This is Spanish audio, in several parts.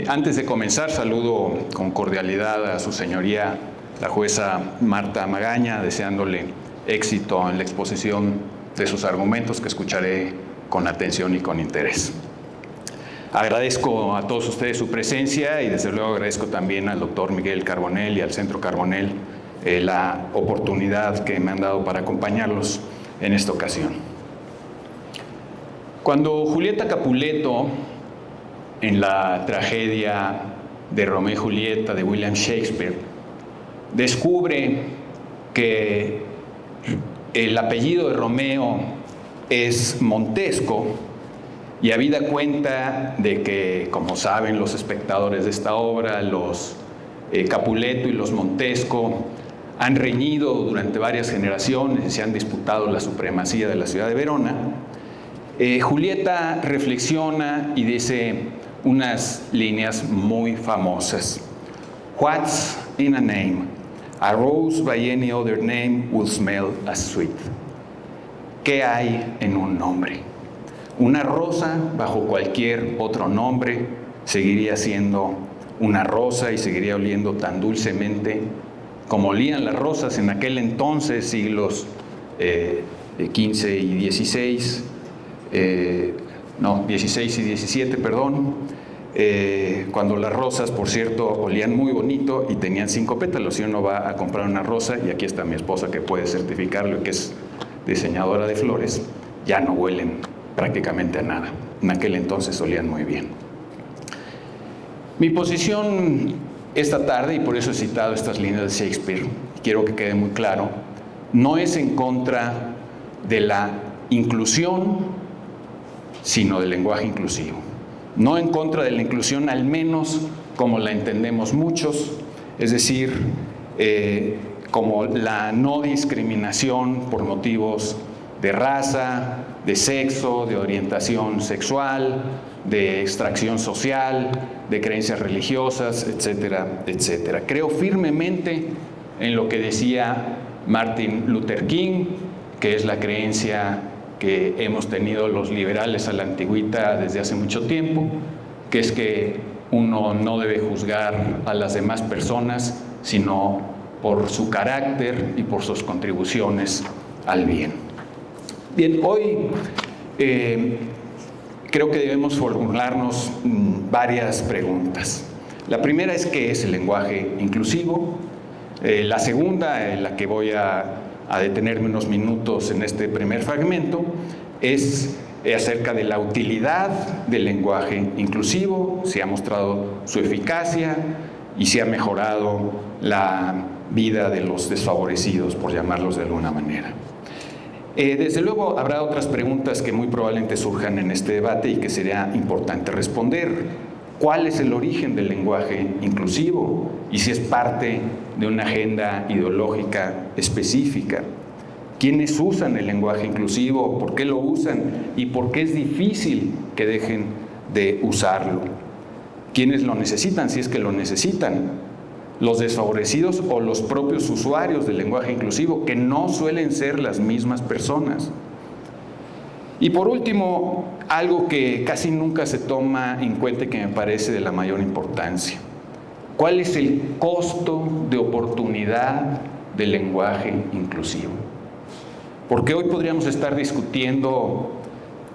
Antes de comenzar, saludo con cordialidad a su señoría, la jueza Marta Magaña, deseándole éxito en la exposición de sus argumentos que escucharé con atención y con interés. Agradezco a todos ustedes su presencia y desde luego agradezco también al doctor Miguel Carbonell y al Centro Carbonell la oportunidad que me han dado para acompañarlos en esta ocasión. Cuando Julieta Capuleto, en la tragedia de Romeo y Julieta de William Shakespeare, descubre que el apellido de Romeo es Montesco, y habida cuenta de que, como saben los espectadores de esta obra, los Capuleto y los Montesco han reñido durante varias generaciones y se han disputado la supremacía de la ciudad de Verona, Julieta reflexiona y dice unas líneas muy famosas. What's in a name? A rose by any other name will smell as sweet. ¿Qué hay en un nombre? Una rosa bajo cualquier otro nombre seguiría siendo una rosa y seguiría oliendo tan dulcemente como olían las rosas en aquel entonces, siglos XV y XVI, 16 y 17, perdón, cuando las rosas, por cierto, olían muy bonito y tenían 5 pétalos. Si uno va a comprar una rosa, y aquí está mi esposa que puede certificarlo y que es diseñadora de flores, ya no huelen prácticamente a nada. En aquel entonces olían muy bien. Mi posición esta tarde, y por eso he citado estas líneas de Shakespeare, quiero que quede muy claro, no es en contra de la inclusión, sino del lenguaje inclusivo. No en contra de la inclusión, al menos como la entendemos muchos, es decir, como la no discriminación por motivos de raza, de sexo, de orientación sexual, de extracción social, de creencias religiosas, etcétera, etcétera. Creo firmemente en lo que decía Martin Luther King, que es la creencia que hemos tenido los liberales a la antigüita desde hace mucho tiempo, que es que uno no debe juzgar a las demás personas, sino por su carácter y por sus contribuciones al bien. Bien, hoy creo que debemos formularnos varias preguntas. La primera es ¿qué es el lenguaje inclusivo? La segunda, en la que voy a detenerme unos minutos en este primer fragmento, es acerca de la utilidad del lenguaje inclusivo, si ha mostrado su eficacia y si ha mejorado la vida de los desfavorecidos, por llamarlos de alguna manera. Desde luego habrá otras preguntas que muy probablemente surjan en este debate y que sería importante responder. ¿Cuál es el origen del lenguaje inclusivo? Y si es parte de una agenda ideológica específica. ¿Quiénes usan el lenguaje inclusivo? ¿Por qué lo usan? ¿Y por qué es difícil que dejen de usarlo? ¿Quiénes lo necesitan, si es que lo necesitan? ¿Los desfavorecidos o los propios usuarios del lenguaje inclusivo, que no suelen ser las mismas personas? Y por último, algo que casi nunca se toma en cuenta y que me parece de la mayor importancia. ¿Cuál es el costo de oportunidad del lenguaje inclusivo? Porque hoy podríamos estar discutiendo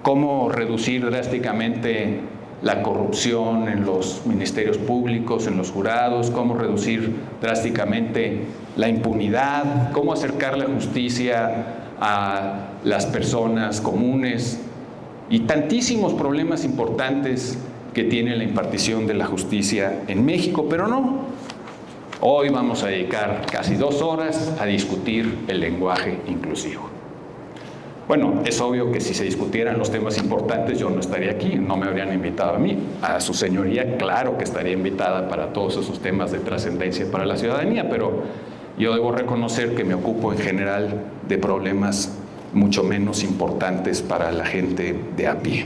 cómo reducir drásticamente la corrupción en los ministerios públicos, en los jurados, cómo reducir drásticamente la impunidad, cómo acercar la justicia a las personas comunes y tantísimos problemas importantes que tiene la impartición de la justicia en México, pero no. Hoy vamos a dedicar casi 2 horas a discutir el lenguaje inclusivo. Bueno, es obvio que si se discutieran los temas importantes yo no estaría aquí, no me habrían invitado a mí. A su señoría, claro que estaría invitada para todos esos temas de trascendencia para la ciudadanía, pero yo debo reconocer que me ocupo en general de problemas mucho menos importantes para la gente de a pie.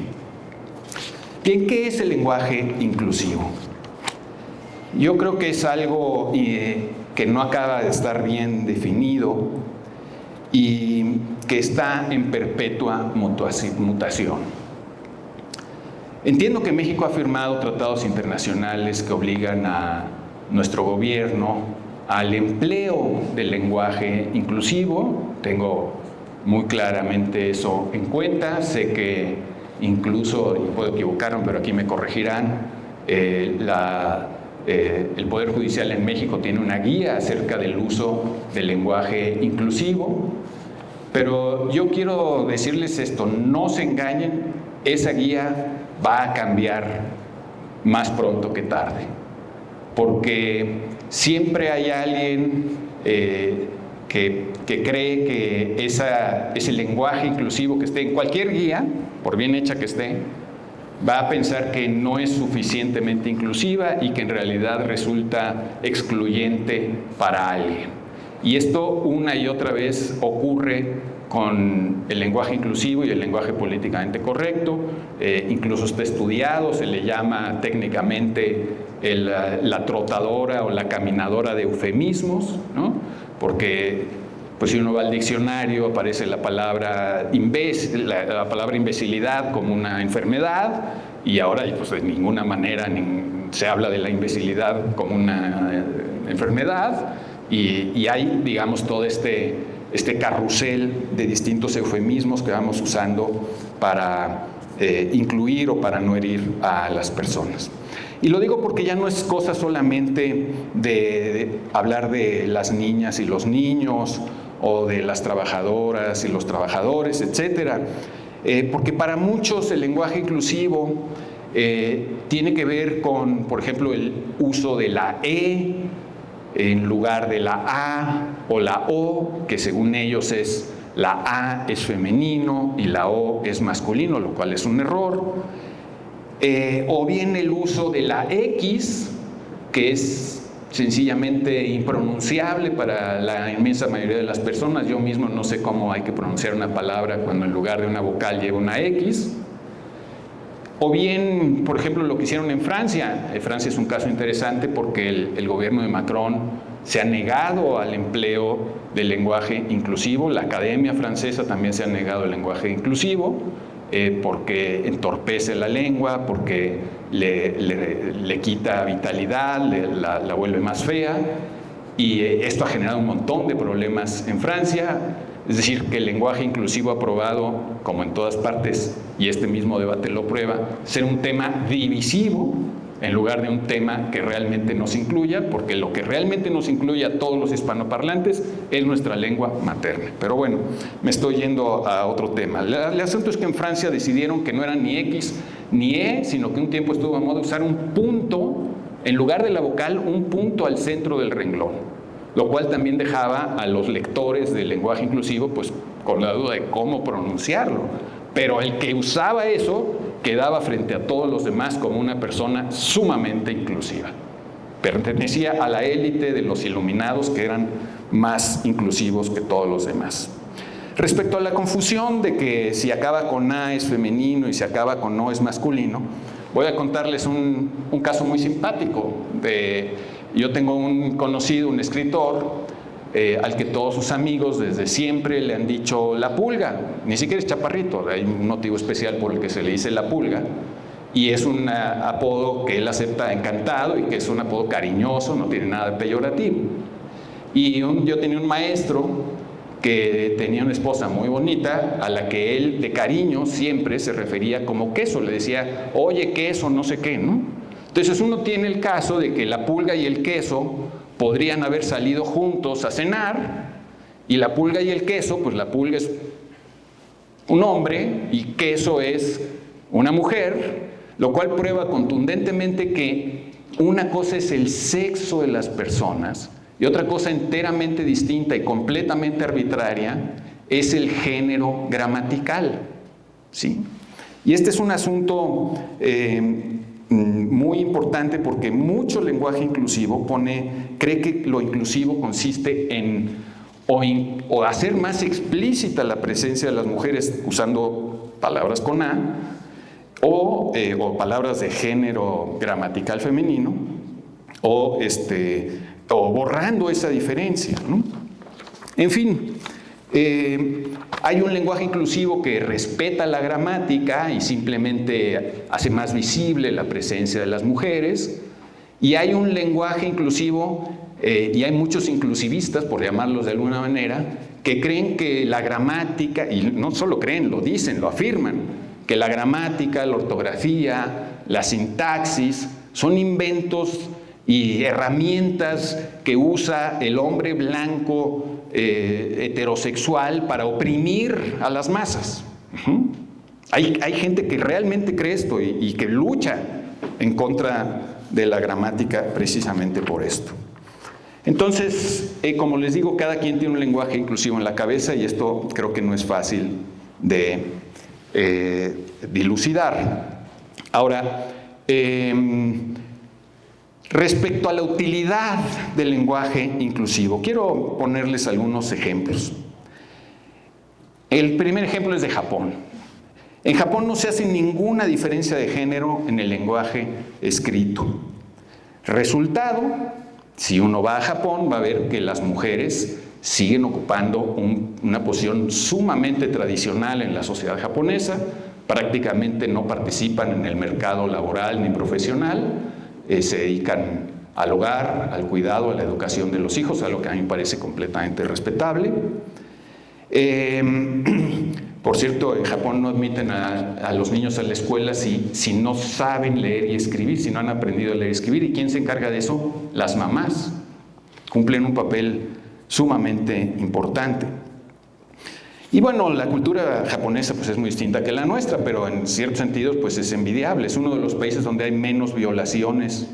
Bien, ¿qué es el lenguaje inclusivo? Yo creo que es algo que no acaba de estar bien definido y que está en perpetua mutación. Entiendo que México ha firmado tratados internacionales que obligan a nuestro gobierno al empleo del lenguaje inclusivo. Tengo muy claramente eso en cuenta. Sé que incluso, y puedo equivocarme, pero aquí me corregirán, el Poder Judicial en México tiene una guía acerca del uso del lenguaje inclusivo. Pero yo quiero decirles esto, no se engañen, esa guía va a cambiar más pronto que tarde, porque siempre hay alguien que cree que ese lenguaje inclusivo que esté en cualquier guía, por bien hecha que esté, va a pensar que no es suficientemente inclusiva y que en realidad resulta excluyente para alguien. Y esto una y otra vez ocurre con el lenguaje inclusivo y el lenguaje políticamente correcto. Incluso está estudiado, se le llama técnicamente la trotadora o la caminadora de eufemismos, ¿no? Porque pues si uno va al diccionario aparece la palabra imbecilidad como una enfermedad, y ahora pues de ninguna manera se habla de la imbecilidad como una enfermedad. Y hay, digamos, todo este carrusel de distintos eufemismos que vamos usando para incluir o para no herir a las personas. Y lo digo porque ya no es cosa solamente de hablar de las niñas y los niños, o de las trabajadoras y los trabajadores, etcétera, porque para muchos el lenguaje inclusivo tiene que ver con, por ejemplo, el uso de la E en lugar de la A o la O, que según ellos la A es femenino y la O es masculino, lo cual es un error. O bien el uso de la X, que es sencillamente impronunciable para la inmensa mayoría de las personas. Yo mismo no sé cómo hay que pronunciar una palabra cuando en lugar de una vocal lleva una X. O bien, por ejemplo, lo que hicieron en Francia. Francia es un caso interesante porque el gobierno de Macron se ha negado al empleo del lenguaje inclusivo. La Academia Francesa también se ha negado al lenguaje inclusivo porque entorpece la lengua, porque le quita vitalidad, la vuelve más fea. Y esto ha generado un montón de problemas en Francia. Es decir, que el lenguaje inclusivo ha probado, como en todas partes, y este mismo debate lo prueba, ser un tema divisivo en lugar de un tema que realmente nos incluya, porque lo que realmente nos incluye a todos los hispanoparlantes es nuestra lengua materna. Pero bueno, me estoy yendo a otro tema. El asunto es que en Francia decidieron que no eran ni X ni E, sino que un tiempo estuvo a moda usar un punto, en lugar de la vocal, un punto al centro del renglón, lo cual también dejaba a los lectores del lenguaje inclusivo pues con la duda de cómo pronunciarlo. Pero el que usaba eso quedaba frente a todos los demás como una persona sumamente inclusiva. Pertenecía a la élite de los iluminados que eran más inclusivos que todos los demás. Respecto a la confusión de que si acaba con A es femenino y si acaba con O es masculino, voy a contarles un caso muy simpático. Yo tengo un conocido, un escritor, al que todos sus amigos desde siempre le han dicho la pulga. Ni siquiera es chaparrito, hay un motivo especial por el que se le dice la pulga. Y es un apodo que él acepta encantado y que es un apodo cariñoso, no tiene nada de peyorativo. Y yo tenía un maestro que tenía una esposa muy bonita, a la que él de cariño siempre se refería como queso. Le decía, oye, queso, no sé qué, ¿no? Entonces uno tiene el caso de que la pulga y el queso podrían haber salido juntos a cenar, y la pulga y el queso, pues la pulga es un hombre y queso es una mujer, lo cual prueba contundentemente que una cosa es el sexo de las personas y otra cosa enteramente distinta y completamente arbitraria es el género gramatical, ¿sí? Y este es un asunto muy importante porque mucho lenguaje inclusivo cree que lo inclusivo consiste en o hacer más explícita la presencia de las mujeres usando palabras con A o palabras de género gramatical femenino o borrando esa diferencia, ¿no? En fin, Hay un lenguaje inclusivo que respeta la gramática y simplemente hace más visible la presencia de las mujeres. Y hay un lenguaje inclusivo, y hay muchos inclusivistas, por llamarlos de alguna manera, que creen que la gramática, y no solo creen, lo dicen, lo afirman, que la gramática, la ortografía, la sintaxis son inventos y herramientas que usa el hombre blanco heterosexual para oprimir a las masas. Hay gente que realmente cree esto y que lucha en contra de la gramática precisamente por esto. Entonces, como les digo, cada quien tiene un lenguaje inclusivo en la cabeza y esto creo que no es fácil de dilucidar. Ahora, respecto a la utilidad del lenguaje inclusivo, quiero ponerles algunos ejemplos. El primer ejemplo es de Japón. En Japón no se hace ninguna diferencia de género en el lenguaje escrito. Resultado, si uno va a Japón, va a ver que las mujeres siguen ocupando una posición sumamente tradicional en la sociedad japonesa, prácticamente no participan en el mercado laboral ni profesional, se dedican al hogar, al cuidado, a la educación de los hijos, a lo que a mí me parece completamente respetable. Por cierto, en Japón no admiten a los niños a la escuela si no saben leer y escribir, si no han aprendido a leer y escribir. ¿Y quién se encarga de eso? Las mamás. Cumplen un papel sumamente importante. Y bueno, la cultura japonesa pues es muy distinta que la nuestra, pero en ciertos sentidos pues es envidiable. Es uno de los países donde hay menos violaciones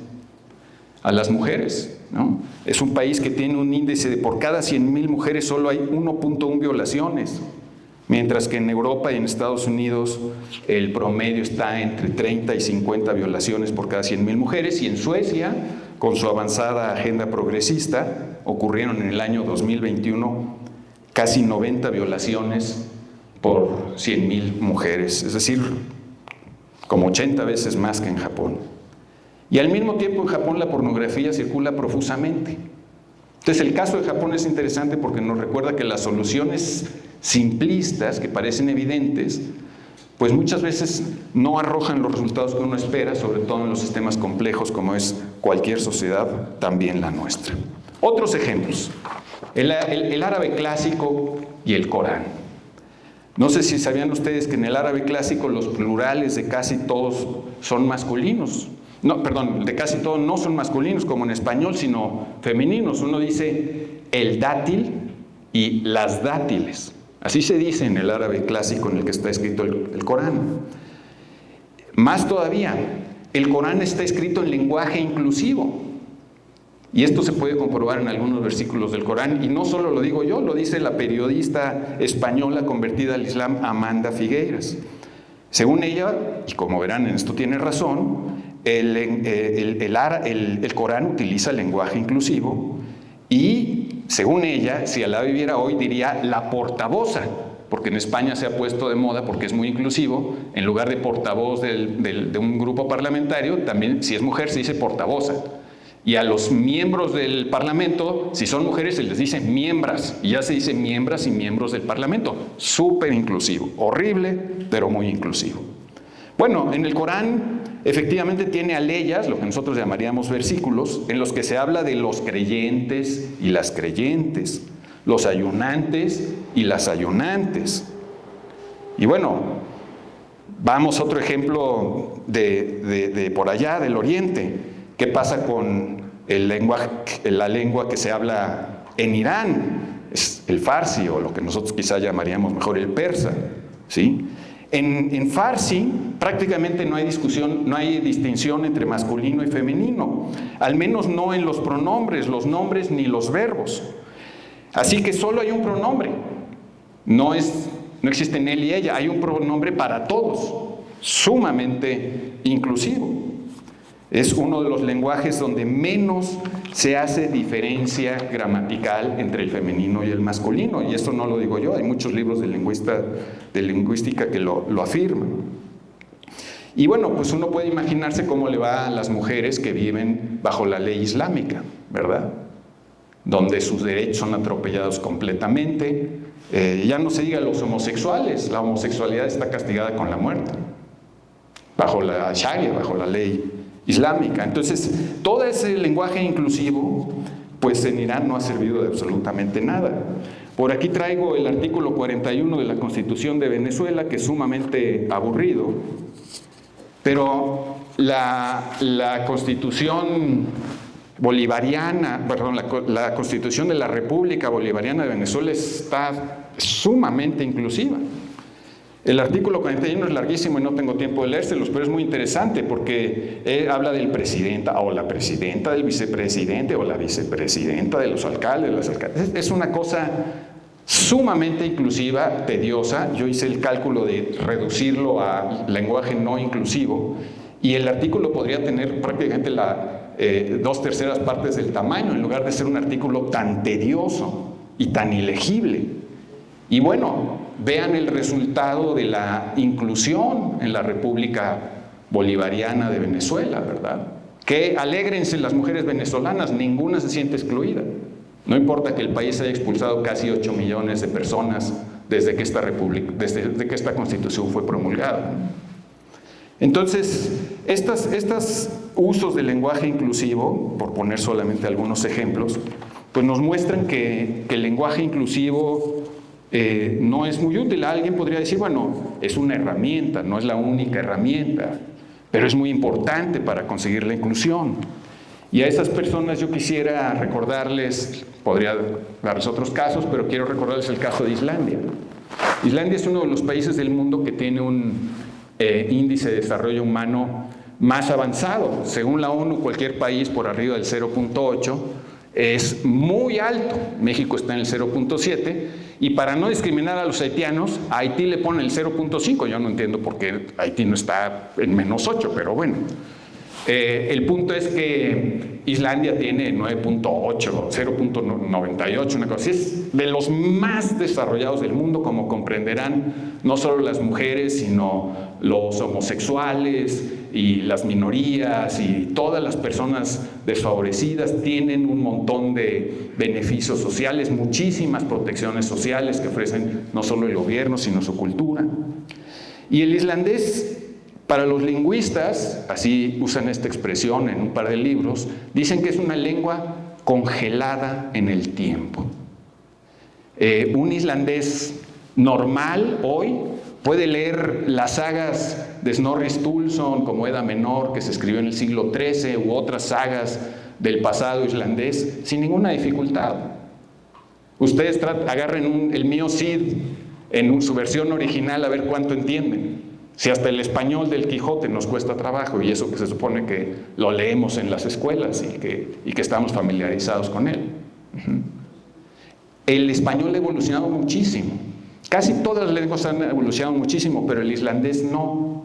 a las mujeres, ¿no? Es un país que tiene un índice de por cada 100,000 mujeres solo hay 1.1 violaciones, mientras que en Europa y en Estados Unidos el promedio está entre 30 y 50 violaciones por cada 100,000 mujeres, y en Suecia, con su avanzada agenda progresista, ocurrieron en el año 2021 casi 90 violaciones por 100,000 mujeres, es decir, como 80 veces más que en Japón. Y al mismo tiempo en Japón la pornografía circula profusamente. Entonces el caso de Japón es interesante porque nos recuerda que las soluciones simplistas, que parecen evidentes, pues muchas veces no arrojan los resultados que uno espera, sobre todo en los sistemas complejos como es cualquier sociedad, también la nuestra. Otros ejemplos. El árabe clásico y el Corán. No sé si sabían ustedes que en el árabe clásico los plurales de casi todos son masculinos. No, perdón, de casi todos no son masculinos como en español, sino femeninos. Uno dice el dátil y las dátiles. Así se dice en el árabe clásico en el que está escrito el Corán. Más todavía, el Corán está escrito en lenguaje inclusivo. Y esto se puede comprobar en algunos versículos del Corán, y no solo lo digo yo, lo dice la periodista española convertida al Islam Amanda Figueiras. Según ella, y como verán en esto tiene razón, el Corán utiliza el lenguaje inclusivo y, según ella, si Alá viviera hoy diría la portavoza, porque en España se ha puesto de moda porque es muy inclusivo, en lugar de portavoz de un grupo parlamentario, también si es mujer se dice portavoza. Y a los miembros del Parlamento, si son mujeres, se les dice miembras, y ya se dice miembras y miembros del Parlamento. Súper inclusivo, horrible, pero muy inclusivo. Bueno, en el Corán efectivamente tiene aleyas, lo que nosotros llamaríamos versículos, en los que se habla de los creyentes y las creyentes, los ayunantes y las ayunantes. Y bueno, vamos a otro ejemplo de por allá, del Oriente. ¿Qué pasa con la lengua que se habla en Irán? Es el farsi, o lo que nosotros quizá llamaríamos mejor el persa, ¿sí? En farsi prácticamente no hay distinción entre masculino y femenino, al menos no en los pronombres, los nombres ni los verbos. Así que solo hay un pronombre, no existe en él y ella, hay un pronombre para todos, sumamente inclusivo. Es uno de los lenguajes donde menos se hace diferencia gramatical entre el femenino y el masculino, y esto no lo digo yo, hay muchos libros de lingüística que lo afirman. Y bueno, pues uno puede imaginarse cómo le va a las mujeres que viven bajo la ley islámica, ¿verdad? Donde sus derechos son atropellados completamente, Ya no se diga los homosexuales, la homosexualidad está castigada con la muerte, bajo la Sharia, bajo la ley islámica. Entonces, todo ese lenguaje inclusivo, pues en Irán no ha servido de absolutamente nada. Por aquí traigo el artículo 41 de la Constitución de Venezuela, que es sumamente aburrido, pero la Constitución bolivariana, perdón, la Constitución de la República Bolivariana de Venezuela está sumamente inclusiva. El artículo 41 es larguísimo y no tengo tiempo de leérselos, pero es muy interesante porque habla del presidenta o la presidenta, del vicepresidente o la vicepresidenta, de los alcaldes, de las alcaldes. Es una cosa sumamente inclusiva, tediosa. Yo hice el cálculo de reducirlo a lenguaje no inclusivo y el artículo podría tener prácticamente 2/3 partes del tamaño, en lugar de ser un artículo tan tedioso y tan ilegible. Y bueno, vean el resultado de la inclusión en la República Bolivariana de Venezuela, ¿verdad? Que alégrense las mujeres venezolanas, ninguna se siente excluida. No importa que el país haya expulsado casi 8 millones de personas desde que esta Constitución fue promulgada. Entonces, estos usos del lenguaje inclusivo, por poner solamente algunos ejemplos, pues nos muestran que el lenguaje inclusivo no es muy útil. Alguien podría decir, bueno, es una herramienta, no es la única herramienta, pero es muy importante para conseguir la inclusión. Y a esas personas yo quisiera recordarles, podría darles otros casos, pero quiero recordarles el caso de Islandia. Islandia es uno de los países del mundo que tiene un índice de desarrollo humano más avanzado. Según la ONU, cualquier país por arriba del 0.8 es muy alto. México está en el 0.7 y para no discriminar a los haitianos, a Haití le ponen el 0.5. Yo no entiendo por qué Haití no está en -8, pero bueno. El punto es que Islandia tiene 9.8, 0.98, una cosa así. Es de los más desarrollados del mundo, como comprenderán, no solo las mujeres, sino los homosexuales y las minorías y todas las personas desfavorecidas tienen un montón de beneficios sociales, muchísimas protecciones sociales que ofrecen no solo el gobierno, sino su cultura. Y el islandés, para los lingüistas, así usan esta expresión en un par de libros, dicen que es una lengua congelada en el tiempo. Un islandés normal hoy puede leer las sagas de Snorri Sturluson como Edda Menor, que se escribió en el siglo XIII, u otras sagas del pasado islandés, sin ninguna dificultad. Ustedes agarren el Mío Cid en su versión original a ver cuánto entienden. Si hasta el español del Quijote nos cuesta trabajo, y eso que se supone que lo leemos en las escuelas y que estamos familiarizados con él. El español ha evolucionado muchísimo. Casi todas las lenguas han evolucionado muchísimo, pero el islandés no.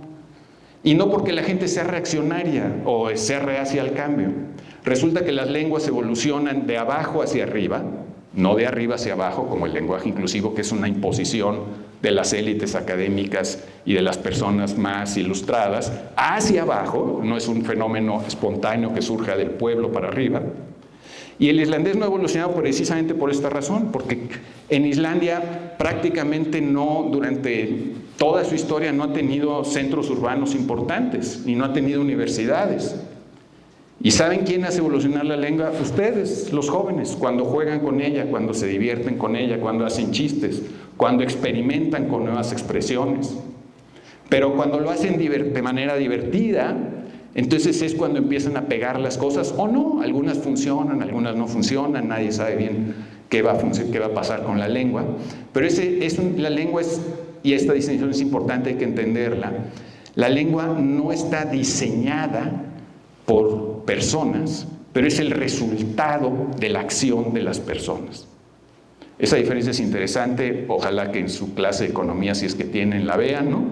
Y no porque la gente sea reaccionaria o sea reacia al cambio. Resulta que las lenguas evolucionan de abajo hacia arriba, no de arriba hacia abajo, como el lenguaje inclusivo, que es una imposición de las élites académicas y de las personas más ilustradas, hacia abajo, no es un fenómeno espontáneo que surja del pueblo para arriba. Y el islandés no ha evolucionado precisamente por esta razón, porque en Islandia prácticamente no, durante toda su historia, no ha tenido centros urbanos importantes y no ha tenido universidades. ¿Y saben quién hace evolucionar la lengua? Ustedes, los jóvenes, cuando juegan con ella, cuando se divierten con ella, cuando hacen chistes, cuando experimentan con nuevas expresiones. Pero cuando lo hacen de manera divertida, entonces es cuando empiezan a pegar las cosas, o no, algunas funcionan, algunas no funcionan, nadie sabe bien qué va a pasar con la lengua. Pero la lengua y esta distinción es importante, hay que entenderla. La lengua no está diseñada por personas, pero es el resultado de la acción de las personas. Esa diferencia es interesante, ojalá que en su clase de economía, si es que tienen, la vean, ¿no?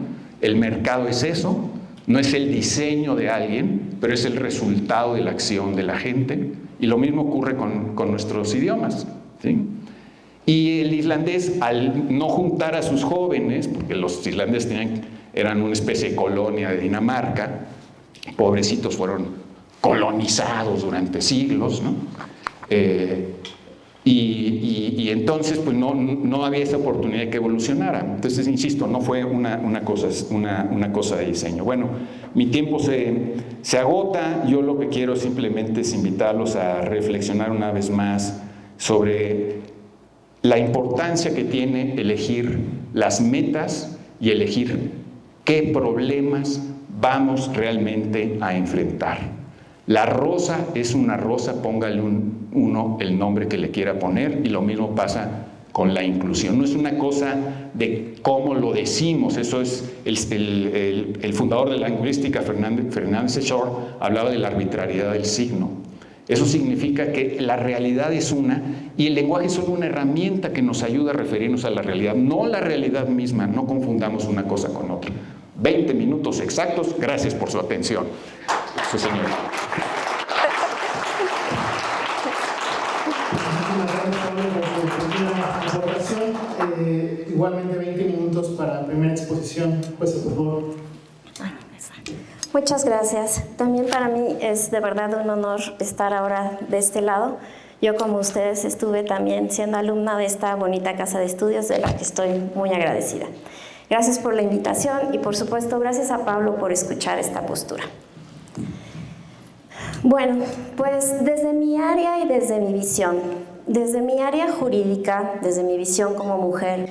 El mercado es eso, no es el diseño de alguien, pero es el resultado de la acción de la gente, y lo mismo ocurre con nuestros idiomas, ¿sí? Y el islandés, al no juntar a sus jóvenes, porque los islandeses eran una especie de colonia de Dinamarca, pobrecitos, fueron colonizados durante siglos, ¿no? Y entonces pues no había esa oportunidad de que evolucionara. Entonces, insisto, no fue una cosa de diseño. Bueno, mi tiempo se agota. Yo lo que quiero simplemente es invitarlos a reflexionar una vez más sobre la importancia que tiene elegir las metas y elegir qué problemas vamos realmente a enfrentar. La rosa es una rosa, póngale uno el nombre que le quiera poner, y lo mismo pasa con la inclusión. No es una cosa de cómo lo decimos. Eso es el fundador de la lingüística, Fernández Shore, hablaba de la arbitrariedad del signo. Eso significa que la realidad es una y el lenguaje es solo una herramienta que nos ayuda a referirnos a la realidad, no la realidad misma. No confundamos una cosa con otra. 20 minutos exactos. Gracias por su atención. Su señor. Igualmente 20 minutos para la primera exposición. Pues, por favor. Muchas gracias. También para mí es de verdad un honor estar ahora de este lado. Yo, como ustedes, estuve también siendo alumna de esta bonita casa de estudios, de la que estoy muy agradecida. Gracias por la invitación y, por supuesto, gracias a Pablo por escuchar esta postura. Bueno, pues desde mi área y desde mi visión, desde mi área jurídica, desde mi visión como mujer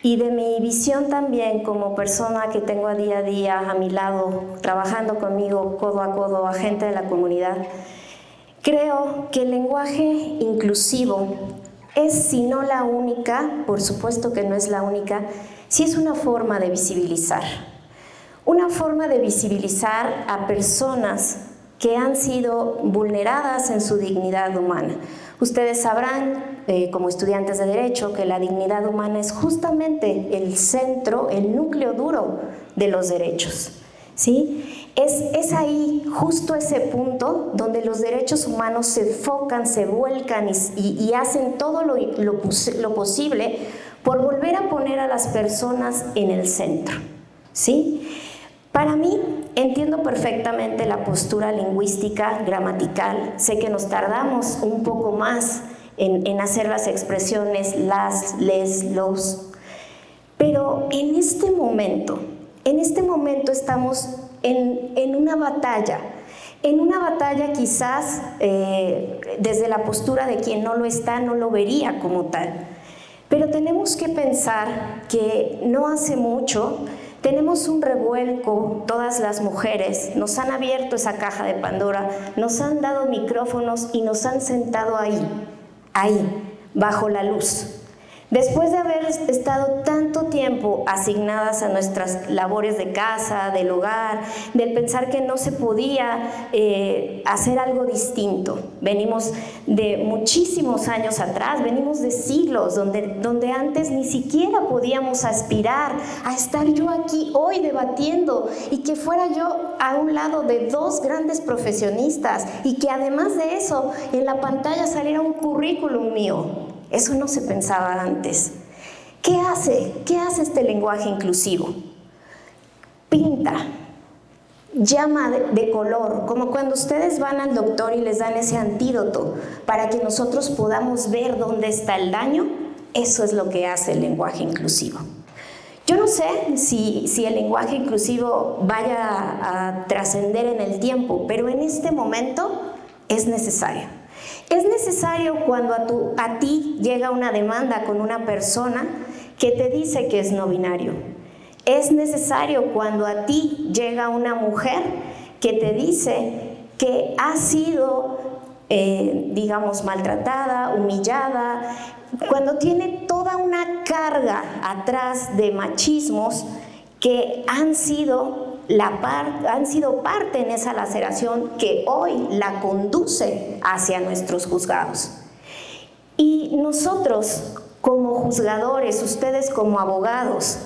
y de mi visión también como persona que tengo a día a mi lado, trabajando conmigo codo a codo, a gente de la comunidad, creo que el lenguaje inclusivo es, si no la única, por supuesto que no es la única, sí es una forma de visibilizar. Una forma de visibilizar a personas que han sido vulneradas en su dignidad humana. Ustedes sabrán, como estudiantes de Derecho, que la dignidad humana es justamente el centro, el núcleo duro de los derechos, ¿sí? Es ahí, justo ese punto, donde los derechos humanos se enfocan, se vuelcan y hacen todo lo posible por volver a poner a las personas en el centro, ¿sí? Para mí, entiendo perfectamente la postura lingüística, gramatical. Sé que nos tardamos un poco más en hacer las expresiones las, les, los. Pero en este momento estamos en una batalla. En una batalla quizás desde la postura de quien no lo está, no lo vería como tal. Pero tenemos que pensar que no hace mucho tenemos un revuelco, todas las mujeres, nos han abierto esa caja de Pandora, nos han dado micrófonos y nos han sentado ahí, bajo la luz. Después de haber estado tanto tiempo asignadas a nuestras labores de casa, del hogar, del pensar que no se podía hacer algo distinto. Venimos de muchísimos años atrás, venimos de siglos donde antes ni siquiera podíamos aspirar a estar yo aquí hoy debatiendo y que fuera yo a un lado de dos grandes profesionistas y que además de eso en la pantalla saliera un currículum mío. Eso no se pensaba antes. ¿Qué hace? ¿Qué hace este lenguaje inclusivo? Pinta, llama de color, como cuando ustedes van al doctor y les dan ese antídoto para que nosotros podamos ver dónde está el daño. Eso es lo que hace el lenguaje inclusivo. Yo no sé si el lenguaje inclusivo vaya a trascender en el tiempo, pero en este momento es necesario. Es necesario cuando a ti llega una demanda con una persona que te dice que es no binario. Es necesario cuando a ti llega una mujer que te dice que ha sido, digamos, maltratada, humillada, cuando tiene toda una carga atrás de machismos que han sido parte en esa laceración que hoy la conduce hacia nuestros juzgados. Y nosotros como juzgadores, ustedes como abogados,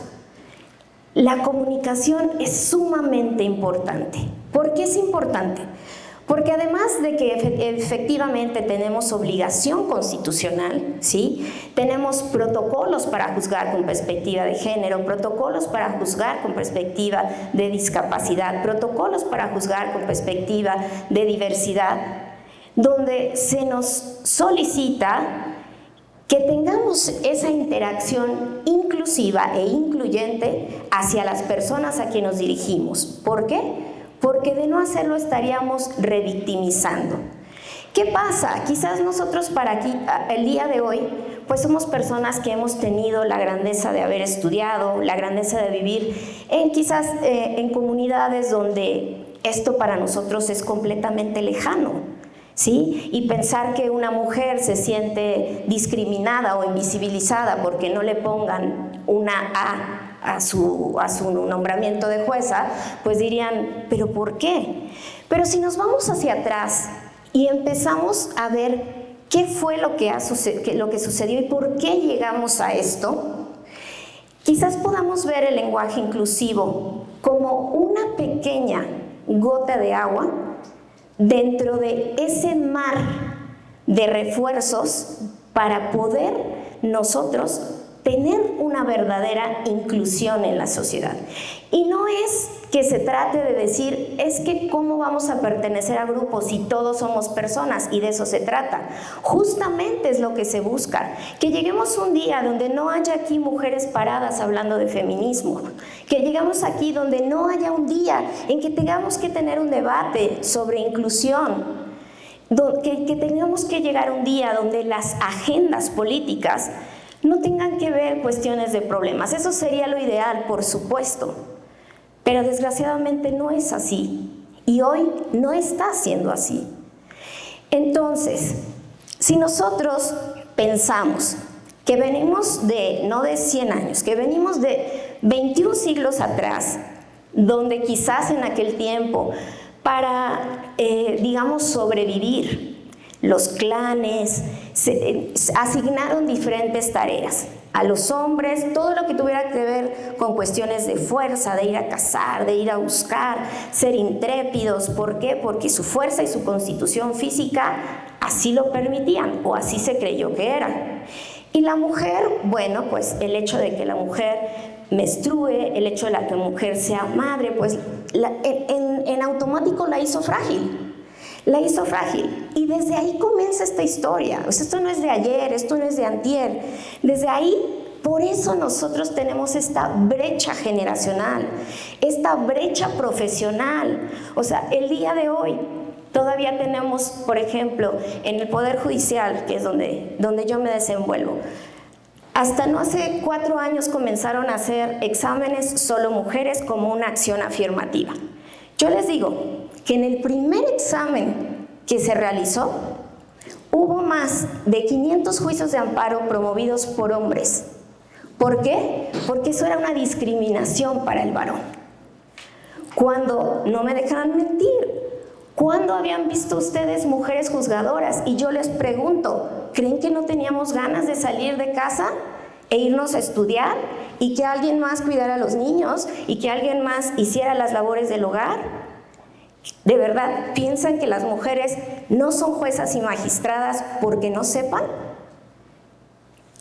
la comunicación es sumamente importante. ¿Por qué es importante? Porque además de que efectivamente tenemos obligación constitucional, ¿sí? Tenemos protocolos para juzgar con perspectiva de género, protocolos para juzgar con perspectiva de discapacidad, protocolos para juzgar con perspectiva de diversidad, donde se nos solicita que tengamos esa interacción inclusiva e incluyente hacia las personas a quien nos dirigimos. ¿Por qué? Porque de no hacerlo estaríamos revictimizando. ¿Qué pasa? Quizás nosotros para aquí, el día de hoy, pues somos personas que hemos tenido la grandeza de haber estudiado, la grandeza de vivir quizás en comunidades donde esto para nosotros es completamente lejano. ¿Sí? Y pensar que una mujer se siente discriminada o invisibilizada porque no le pongan una A su nombramiento de jueza, pues dirían, ¿pero por qué? Pero si nos vamos hacia atrás y empezamos a ver qué fue lo que sucedió y por qué llegamos a esto, quizás podamos ver el lenguaje inclusivo como una pequeña gota de agua dentro de ese mar de refuerzos para poder nosotros tener una verdadera inclusión en la sociedad. Y no es que se trate de decir, es que cómo vamos a pertenecer a grupos si todos somos personas, y de eso se trata. Justamente es lo que se busca, que lleguemos un día donde no haya aquí mujeres paradas hablando de feminismo, que lleguemos aquí donde no haya un día en que tengamos que tener un debate sobre inclusión, que tengamos que llegar a un día donde las agendas políticas no tengan que ver cuestiones de problemas. Eso sería lo ideal, por supuesto, pero desgraciadamente no es así, y hoy no está siendo así. Entonces, si nosotros pensamos que venimos no de 100 años, que venimos de 21 siglos atrás, donde quizás en aquel tiempo, para, digamos, sobrevivir, los clanes se asignaron diferentes tareas. A los hombres, todo lo que tuviera que ver con cuestiones de fuerza, de ir a cazar, de ir a buscar, ser intrépidos. ¿Por qué? Porque su fuerza y su constitución física así lo permitían, o así se creyó que era. Y la mujer, bueno, pues el hecho de que la mujer menstrue, el hecho de que la mujer sea madre, pues en automático la hizo frágil. La hizo frágil, y desde ahí comienza esta historia. O sea, esto no es de ayer, esto no es de antier. Desde ahí, por eso nosotros tenemos esta brecha generacional, esta brecha profesional. O sea, el día de hoy todavía tenemos, por ejemplo, en el Poder Judicial, que es donde yo me desenvuelvo, hasta no hace 4 años comenzaron a hacer exámenes solo mujeres como una acción afirmativa. Yo les digo que en el primer examen que se realizó, hubo más de 500 juicios de amparo promovidos por hombres. ¿Por qué? Porque eso era una discriminación para el varón. Cuando, no me dejan mentir, ¿cuándo habían visto ustedes mujeres juzgadoras? Y yo les pregunto, ¿creen que no teníamos ganas de salir de casa e irnos a estudiar y que alguien más cuidara a los niños y que alguien más hiciera las labores del hogar? ¿De verdad piensan que las mujeres no son juezas y magistradas porque no sepan?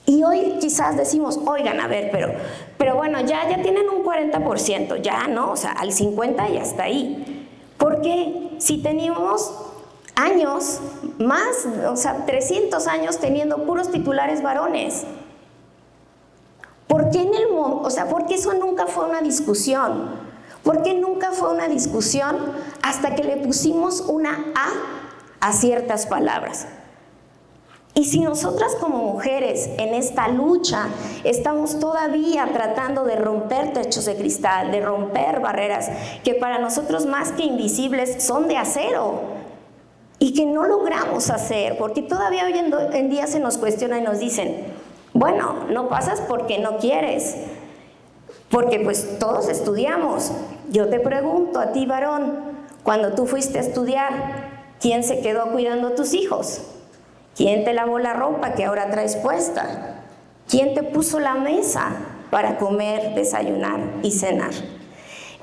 Y hoy quizás decimos, oigan, a ver, pero bueno, ya tienen un 40%, ya no, o sea, al 50% y hasta ahí. ¿Por qué? Si teníamos años más, o sea, 300 años teniendo puros titulares varones. ¿Por qué ¿por qué eso nunca fue una discusión? ¿Por qué nunca fue una discusión hasta que le pusimos una A ciertas palabras? Y si nosotras como mujeres en esta lucha estamos todavía tratando de romper techos de cristal, de romper barreras que para nosotros más que invisibles son de acero y que no logramos hacer, porque todavía hoy en día se nos cuestiona y nos dicen, bueno, no pasas porque no quieres, porque pues todos estudiamos. Yo te pregunto a ti, varón, cuando tú fuiste a estudiar, ¿quién se quedó cuidando a tus hijos? ¿Quién te lavó la ropa que ahora traes puesta? ¿Quién te puso la mesa para comer, desayunar y cenar?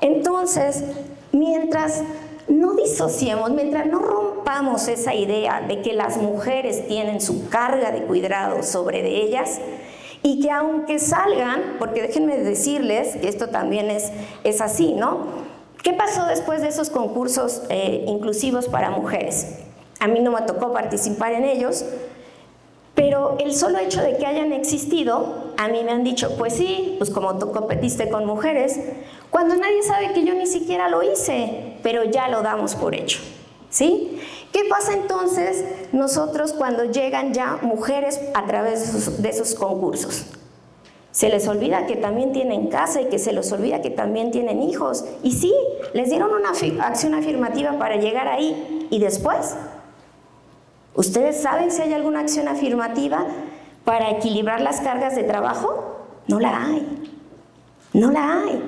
Entonces, mientras no disociemos, mientras no rompamos esa idea de que las mujeres tienen su carga de cuidado sobre de ellas, y que aunque salgan, porque déjenme decirles que esto también es así, ¿no? ¿Qué pasó después de esos concursos inclusivos para mujeres? A mí no me tocó participar en ellos, Pero el solo hecho de que hayan existido, a mí me han dicho, pues sí, pues como tú competiste con mujeres, cuando nadie sabe que yo ni siquiera lo hice, pero ya lo damos por hecho, ¿sí? ¿Qué pasa entonces nosotros cuando llegan ya mujeres a través de esos concursos? Se les olvida que también tienen casa y que se les olvida que también tienen hijos. Y sí, les dieron una acción afirmativa para llegar ahí. ¿Y después? ¿Ustedes saben si hay alguna acción afirmativa para equilibrar las cargas de trabajo? No la hay. No la hay.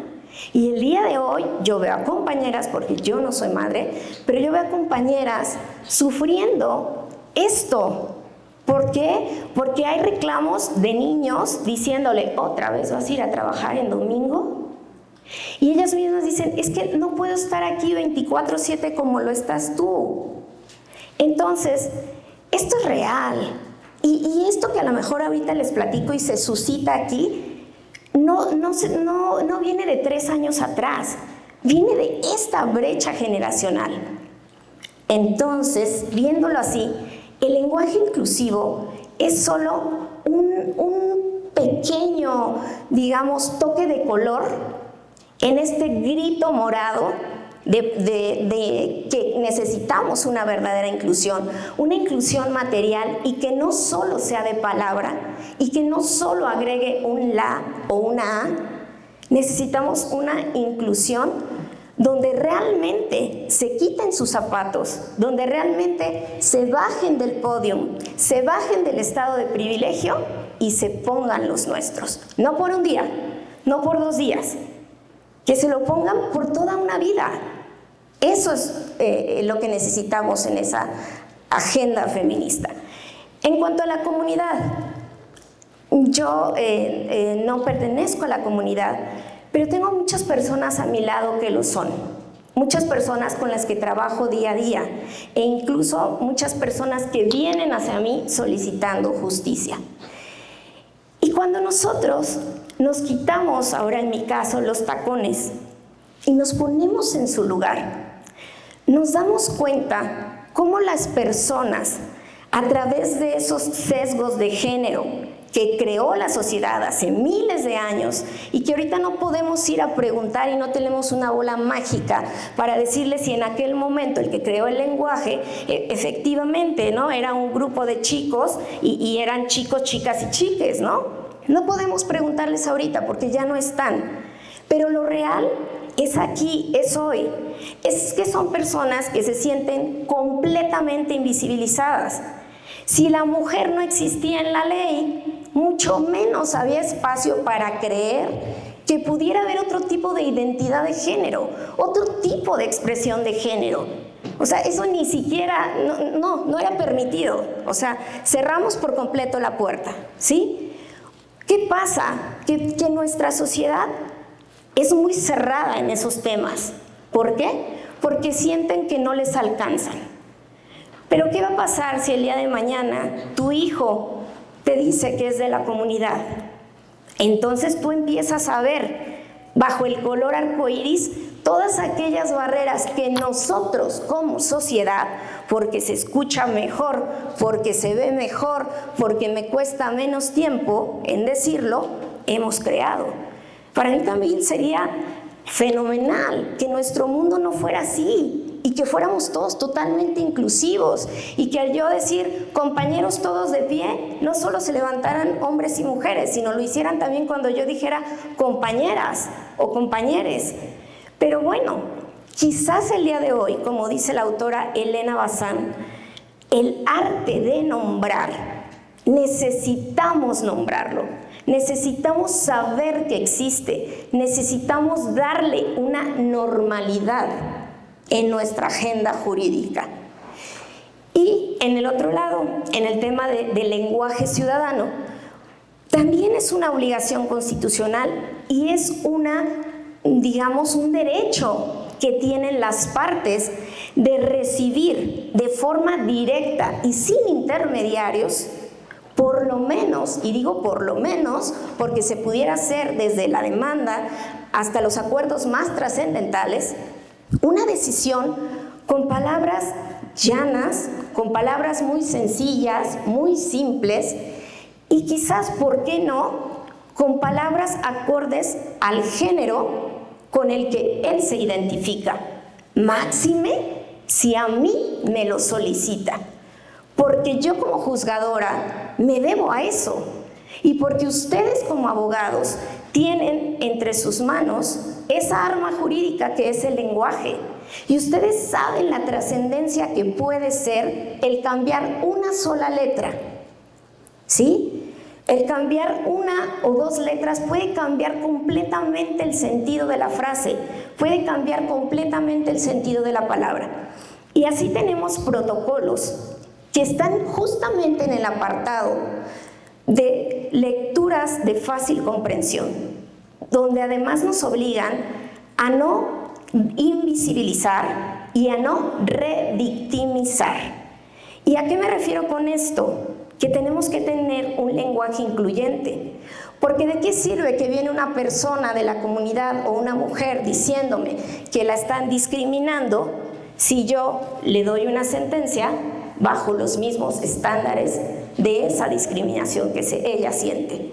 Y el día de hoy yo veo a compañeras, porque yo no soy madre, pero yo veo a compañeras sufriendo esto. ¿Por qué? Porque hay reclamos de niños diciéndole, ¿otra vez vas a ir a trabajar en domingo? Y ellas mismas dicen, es que no puedo estar aquí 24/7 como lo estás tú. Entonces, esto es real. Y esto que a lo mejor ahorita les platico y se suscita aquí, no viene de 3 años atrás, viene de esta brecha generacional. Entonces, viéndolo así, el lenguaje inclusivo es solo un pequeño, digamos, toque de color en este grito morado de que necesitamos una verdadera inclusión, una inclusión material y que no solo sea de palabra y que no solo agregue un la o una a, necesitamos una inclusión donde realmente se quiten sus zapatos, donde realmente se bajen del podio, se bajen del estado de privilegio y se pongan los nuestros. No por un día, no por 2 días, que se lo pongan por toda una vida. Eso es lo que necesitamos en esa agenda feminista. En cuanto a la comunidad, yo no pertenezco a la comunidad, pero tengo muchas personas a mi lado que lo son, muchas personas con las que trabajo día a día e incluso muchas personas que vienen hacia mí solicitando justicia. Y cuando nosotros nos quitamos, ahora en mi caso, los tacones y nos ponemos en su lugar, nos damos cuenta cómo las personas, a través de esos sesgos de género que creó la sociedad hace miles de años y que ahorita no podemos ir a preguntar y no tenemos una bola mágica para decirle si en aquel momento el que creó el lenguaje efectivamente, ¿no?, era un grupo de chicos y eran chicos, chicas y chiques, ¿no? No podemos preguntarles ahorita porque ya no están. Pero lo real es aquí, es hoy. Es que son personas que se sienten completamente invisibilizadas. Si la mujer no existía en la ley, mucho menos había espacio para creer que pudiera haber otro tipo de identidad de género, otro tipo de expresión de género. O sea, eso ni siquiera, no era permitido. O sea, cerramos por completo la puerta, ¿sí? ¿Qué pasa? Que nuestra sociedad es muy cerrada en esos temas. ¿Por qué? Porque sienten que no les alcanzan. Pero ¿qué va a pasar si el día de mañana tu hijo te dice que es de la comunidad? Entonces tú empiezas a ver bajo el color arcoíris todas aquellas barreras que nosotros como sociedad, porque se escucha mejor, porque se ve mejor, porque me cuesta menos tiempo en decirlo, hemos creado. Para mí también sería fenomenal que nuestro mundo no fuera así y que fuéramos todos totalmente inclusivos y que al yo decir compañeros todos de pie, no solo se levantaran hombres y mujeres, sino lo hicieran también cuando yo dijera compañeras o compañeres. Pero bueno, quizás el día de hoy, como dice la autora Elena Bazán, el arte de nombrar, necesitamos nombrarlo. Necesitamos saber que existe, necesitamos darle una normalidad en nuestra agenda jurídica. Y en el otro lado, en el tema del lenguaje ciudadano, también es una obligación constitucional y es digamos, un derecho que tienen las partes de recibir de forma directa y sin intermediarios, por lo menos, y digo por lo menos, porque se pudiera hacer desde la demanda hasta los acuerdos más trascendentales, una decisión con palabras llanas, con palabras muy sencillas, muy simples, y quizás, ¿por qué no?, con palabras acordes al género con el que él se identifica. Máxime si a mí me lo solicita, porque yo como juzgadora me debo a eso, y porque ustedes como abogados tienen entre sus manos esa arma jurídica que es el lenguaje, y ustedes saben la trascendencia que puede ser el cambiar una sola letra, ¿sí? El cambiar una o dos letras puede cambiar completamente el sentido de la frase, puede cambiar completamente el sentido de la palabra. Y así tenemos protocolos que están justamente en el apartado de lecturas de fácil comprensión, donde además nos obligan a no invisibilizar y a no revictimizar. ¿Y a qué me refiero con esto? Que tenemos que tener un lenguaje incluyente, porque ¿de qué sirve que viene una persona de la comunidad o una mujer diciéndome que la están discriminando si yo le doy una sentencia bajo los mismos estándares de esa discriminación que ella siente?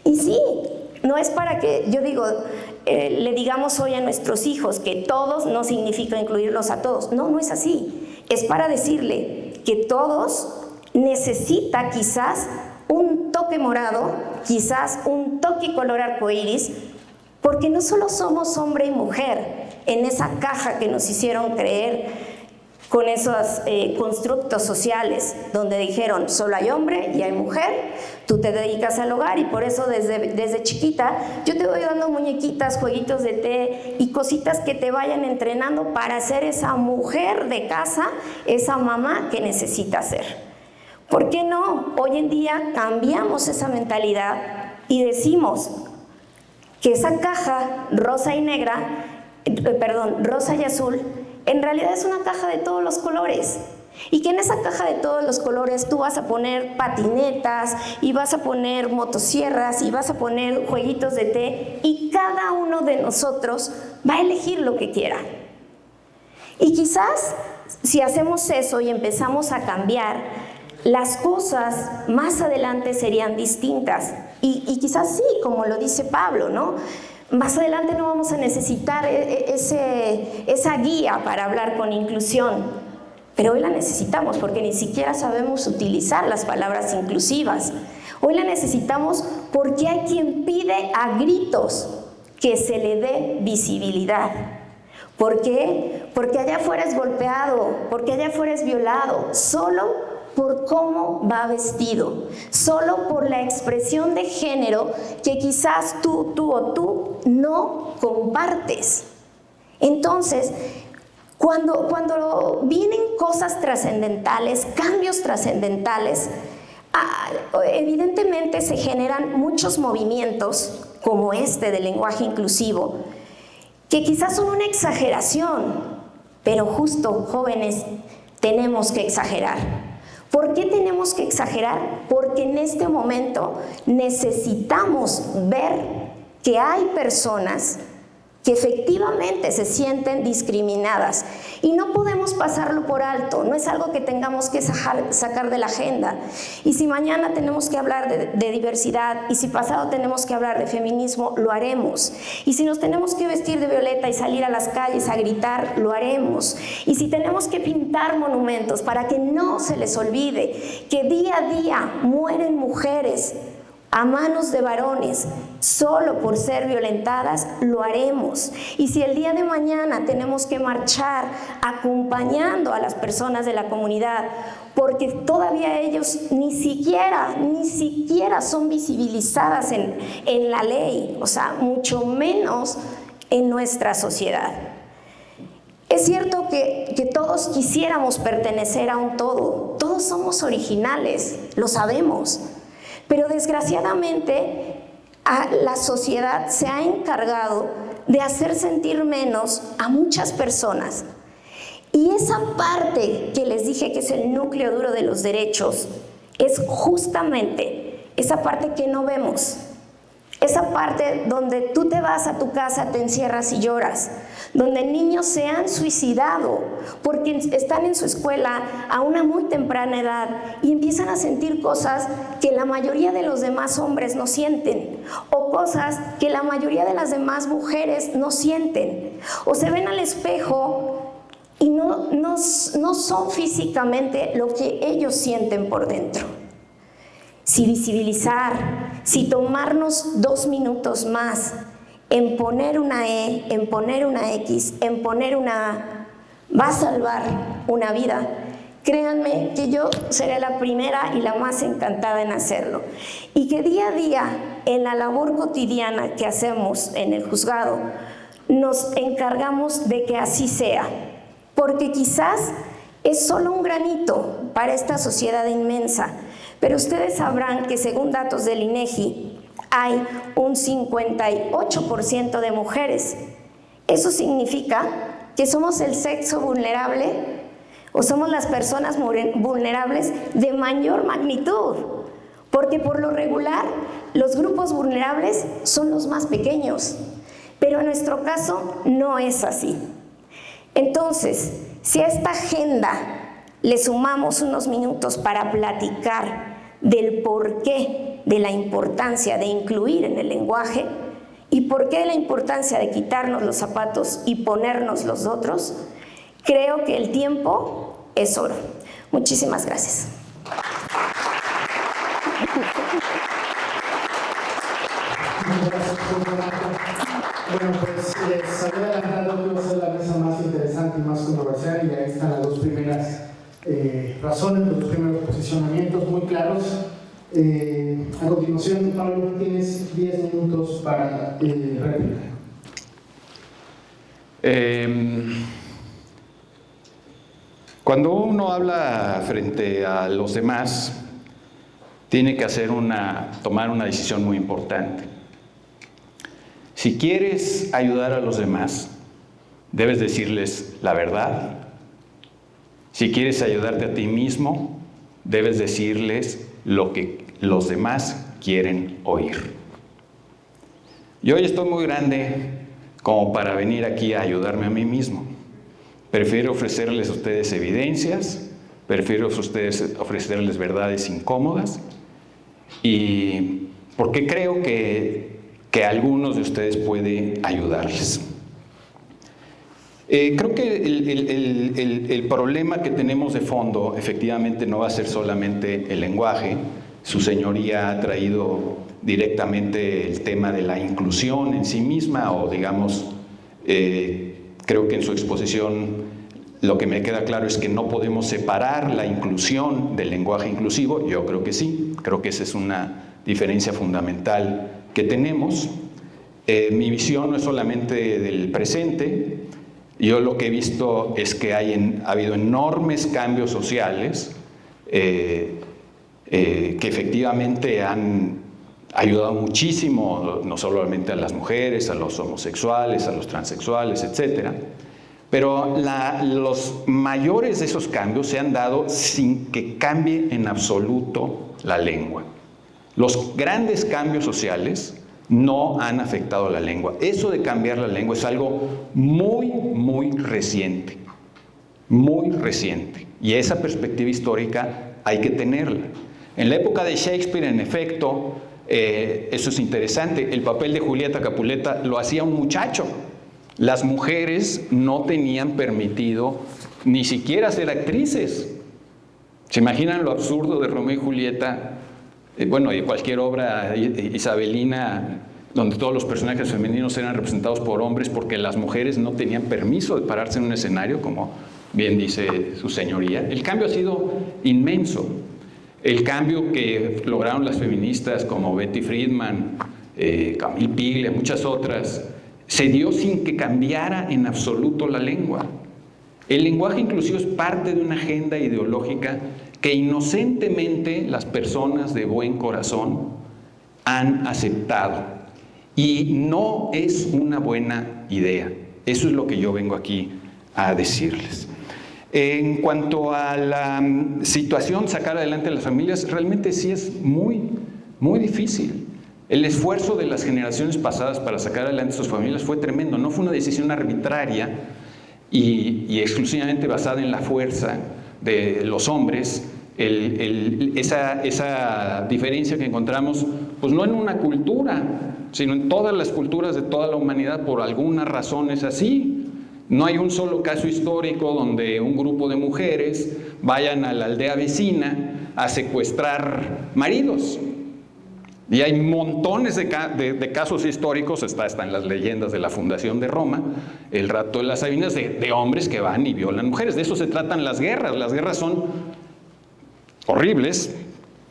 Y sí, no es para que, yo digo, le digamos hoy a nuestros hijos que todos no significa incluirlos a todos. No, no es así. Es para decirle que todos necesita quizás un toque morado, quizás un toque color arcoíris, porque no solo somos hombre y mujer en esa caja que nos hicieron creer con esos constructos sociales donde dijeron solo hay hombre y hay mujer, tú te dedicas al hogar, y por eso desde chiquita yo te voy dando muñequitas, jueguitos de té y cositas que te vayan entrenando para ser esa mujer de casa, esa mamá que necesita ser. ¿Por qué no? Hoy en día cambiamos esa mentalidad y decimos que esa caja rosa y rosa y azul, en realidad es una caja de todos los colores. Y que en esa caja de todos los colores tú vas a poner patinetas, y vas a poner motosierras, y vas a poner jueguitos de té, y cada uno de nosotros va a elegir lo que quiera. Y quizás si hacemos eso y empezamos a cambiar, las cosas más adelante serían distintas. Y quizás sí, como lo dice Pablo, ¿no? Más adelante no vamos a necesitar esa guía para hablar con inclusión, pero hoy la necesitamos porque ni siquiera sabemos utilizar las palabras inclusivas. Hoy la necesitamos porque hay quien pide a gritos que se le dé visibilidad. ¿Por qué? Porque allá afuera es golpeado, porque allá afuera es violado, solo por cómo va vestido, solo por la expresión de género que quizás tú o tú no compartes. Entonces, cuando vienen cosas trascendentales, cambios trascendentales, evidentemente se generan muchos movimientos como este del lenguaje inclusivo, que quizás son una exageración, pero justo, jóvenes, tenemos que exagerar. ¿Por qué tenemos que exagerar? Porque en este momento necesitamos ver que hay personas que efectivamente se sienten discriminadas y no podemos pasarlo por alto, no es algo que tengamos que sacar de la agenda. Y si mañana tenemos que hablar de diversidad, y si pasado tenemos que hablar de feminismo, lo haremos. Y si nos tenemos que vestir de violeta y salir a las calles a gritar, lo haremos. Y si tenemos que pintar monumentos para que no se les olvide que día a día mueren mujeres a manos de varones solo por ser violentadas, lo haremos. Y si el día de mañana tenemos que marchar acompañando a las personas de la comunidad, porque todavía ellos ni siquiera son visibilizadas en la ley, o sea, mucho menos en nuestra sociedad. Es cierto que todos quisiéramos pertenecer a un todo, todos somos originales, lo sabemos. Pero desgraciadamente la sociedad se ha encargado de hacer sentir menos a muchas personas. Y esa parte que les dije que es el núcleo duro de los derechos, es justamente esa parte que no vemos. Esa parte donde tú te vas a tu casa, te encierras y lloras, donde niños se han suicidado porque están en su escuela a una muy temprana edad y empiezan a sentir cosas que la mayoría de los demás hombres no sienten, o cosas que la mayoría de las demás mujeres no sienten, o se ven al espejo y no son físicamente lo que ellos sienten por dentro. Si visibilizar, si tomarnos 2 minutos más en poner una E, en poner una X, en poner una A, va a salvar una vida. Créanme que yo seré la primera y la más encantada en hacerlo. Y que día a día, en la labor cotidiana que hacemos en el juzgado, nos encargamos de que así sea. Porque quizás es solo un granito para esta sociedad inmensa. Pero ustedes sabrán que según datos del INEGI, hay un 58% de mujeres. Eso significa que somos el sexo vulnerable o somos las personas vulnerables de mayor magnitud. Porque por lo regular, los grupos vulnerables son los más pequeños. Pero en nuestro caso no es así. Entonces, si a esta agenda le sumamos unos minutos para platicar del porqué de la importancia de incluir en el lenguaje y por qué la importancia de quitarnos los zapatos y ponernos los otros, creo que el tiempo es oro. Muchísimas gracias. Bueno, pues les había adelantado que iba a ser la mesa más interesante y más controversial, y ahí están las 2 primeras razones, los 2 primeros posicionamientos muy claros. A continuación, Pablo, tienes 10 minutos para réplica. Cuando uno habla frente a los demás, tiene que tomar una decisión muy importante. Si quieres ayudar a los demás, debes decirles la verdad. Si quieres ayudarte a ti mismo, debes decirles lo que los demás quieren oír. Yo hoy estoy muy grande como para venir aquí a ayudarme a mí mismo. Prefiero ofrecerles a ustedes evidencias, prefiero ofrecerles verdades incómodas, y porque creo que a algunos de ustedes puede ayudarles. Creo que el problema que tenemos de fondo efectivamente no va a ser solamente el lenguaje. Su señoría ha traído directamente el tema de la inclusión en sí misma, o digamos, creo que en su exposición lo que me queda claro es que no podemos separar la inclusión del lenguaje inclusivo. Yo creo que sí, creo que esa es una diferencia fundamental que tenemos. Mi visión no es solamente del presente. Yo lo que he visto es que ha habido enormes cambios sociales que efectivamente han ayudado muchísimo, no solamente a las mujeres, a los homosexuales, a los transexuales, etcétera. Pero los mayores de esos cambios se han dado sin que cambie en absoluto la lengua. Los grandes cambios sociales no han afectado a la lengua. Eso de cambiar la lengua es algo muy, muy reciente. Muy reciente. Y esa perspectiva histórica hay que tenerla. En la época de Shakespeare, en efecto, eso es interesante, el papel de Julieta Capuleto lo hacía un muchacho. Las mujeres no tenían permitido ni siquiera ser actrices. ¿Se imaginan lo absurdo de Romeo y Julieta? Bueno, y cualquier obra isabelina donde todos los personajes femeninos eran representados por hombres, porque las mujeres no tenían permiso de pararse en un escenario, como bien dice su señoría. El cambio ha sido inmenso. El cambio que lograron las feministas como Betty Friedan, Camille Piglia, muchas otras, se dio sin que cambiara en absoluto la lengua. El lenguaje inclusivo es parte de una agenda ideológica que inocentemente las personas de buen corazón han aceptado. Y no es una buena idea. Eso es lo que yo vengo aquí a decirles. En cuanto a la situación, sacar adelante a las familias, realmente sí es muy, muy difícil. El esfuerzo de las generaciones pasadas para sacar adelante sus familias fue tremendo. No fue una decisión arbitraria y exclusivamente basada en la fuerza de los hombres. Esa diferencia que encontramos, pues no en una cultura, sino en todas las culturas de toda la humanidad, por alguna razón es así. No hay un solo caso histórico donde un grupo de mujeres vayan a la aldea vecina a secuestrar maridos. Y hay montones de casos históricos, están las leyendas de la fundación de Roma, el rapto de las Sabinas, de hombres que van y violan mujeres. De eso se tratan las guerras. Las guerras son horribles,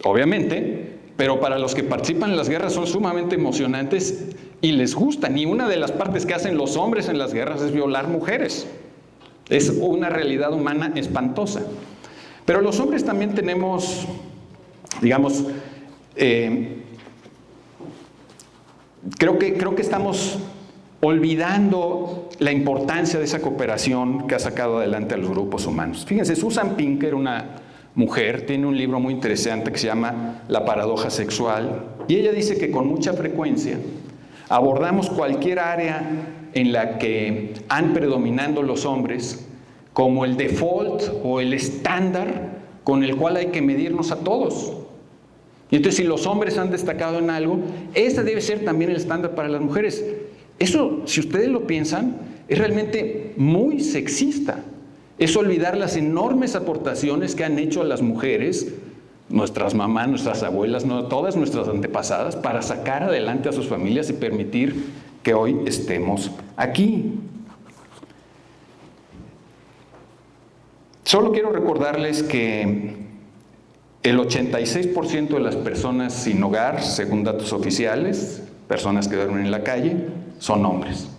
obviamente, pero para los que participan en las guerras son sumamente emocionantes y les gustan. Y una de las partes que hacen los hombres en las guerras es violar mujeres. Es una realidad humana espantosa. Pero los hombres también tenemos, digamos, creo que estamos olvidando la importancia de esa cooperación que ha sacado adelante a los grupos humanos. Fíjense, Susan Pinker, una mujer, tiene un libro muy interesante que se llama La paradoja sexual, y ella dice que con mucha frecuencia abordamos cualquier área en la que han predominando los hombres como el default o el estándar con el cual hay que medirnos a todos. Y entonces, si los hombres han destacado en algo, ese debe ser también el estándar para las mujeres. Eso, si ustedes lo piensan, es realmente muy sexista. Es olvidar las enormes aportaciones que han hecho a las mujeres, nuestras mamás, nuestras abuelas, todas nuestras antepasadas, para sacar adelante a sus familias y permitir que hoy estemos aquí. Solo quiero recordarles que el 86% de las personas sin hogar, según datos oficiales, personas que duermen en la calle, son hombres.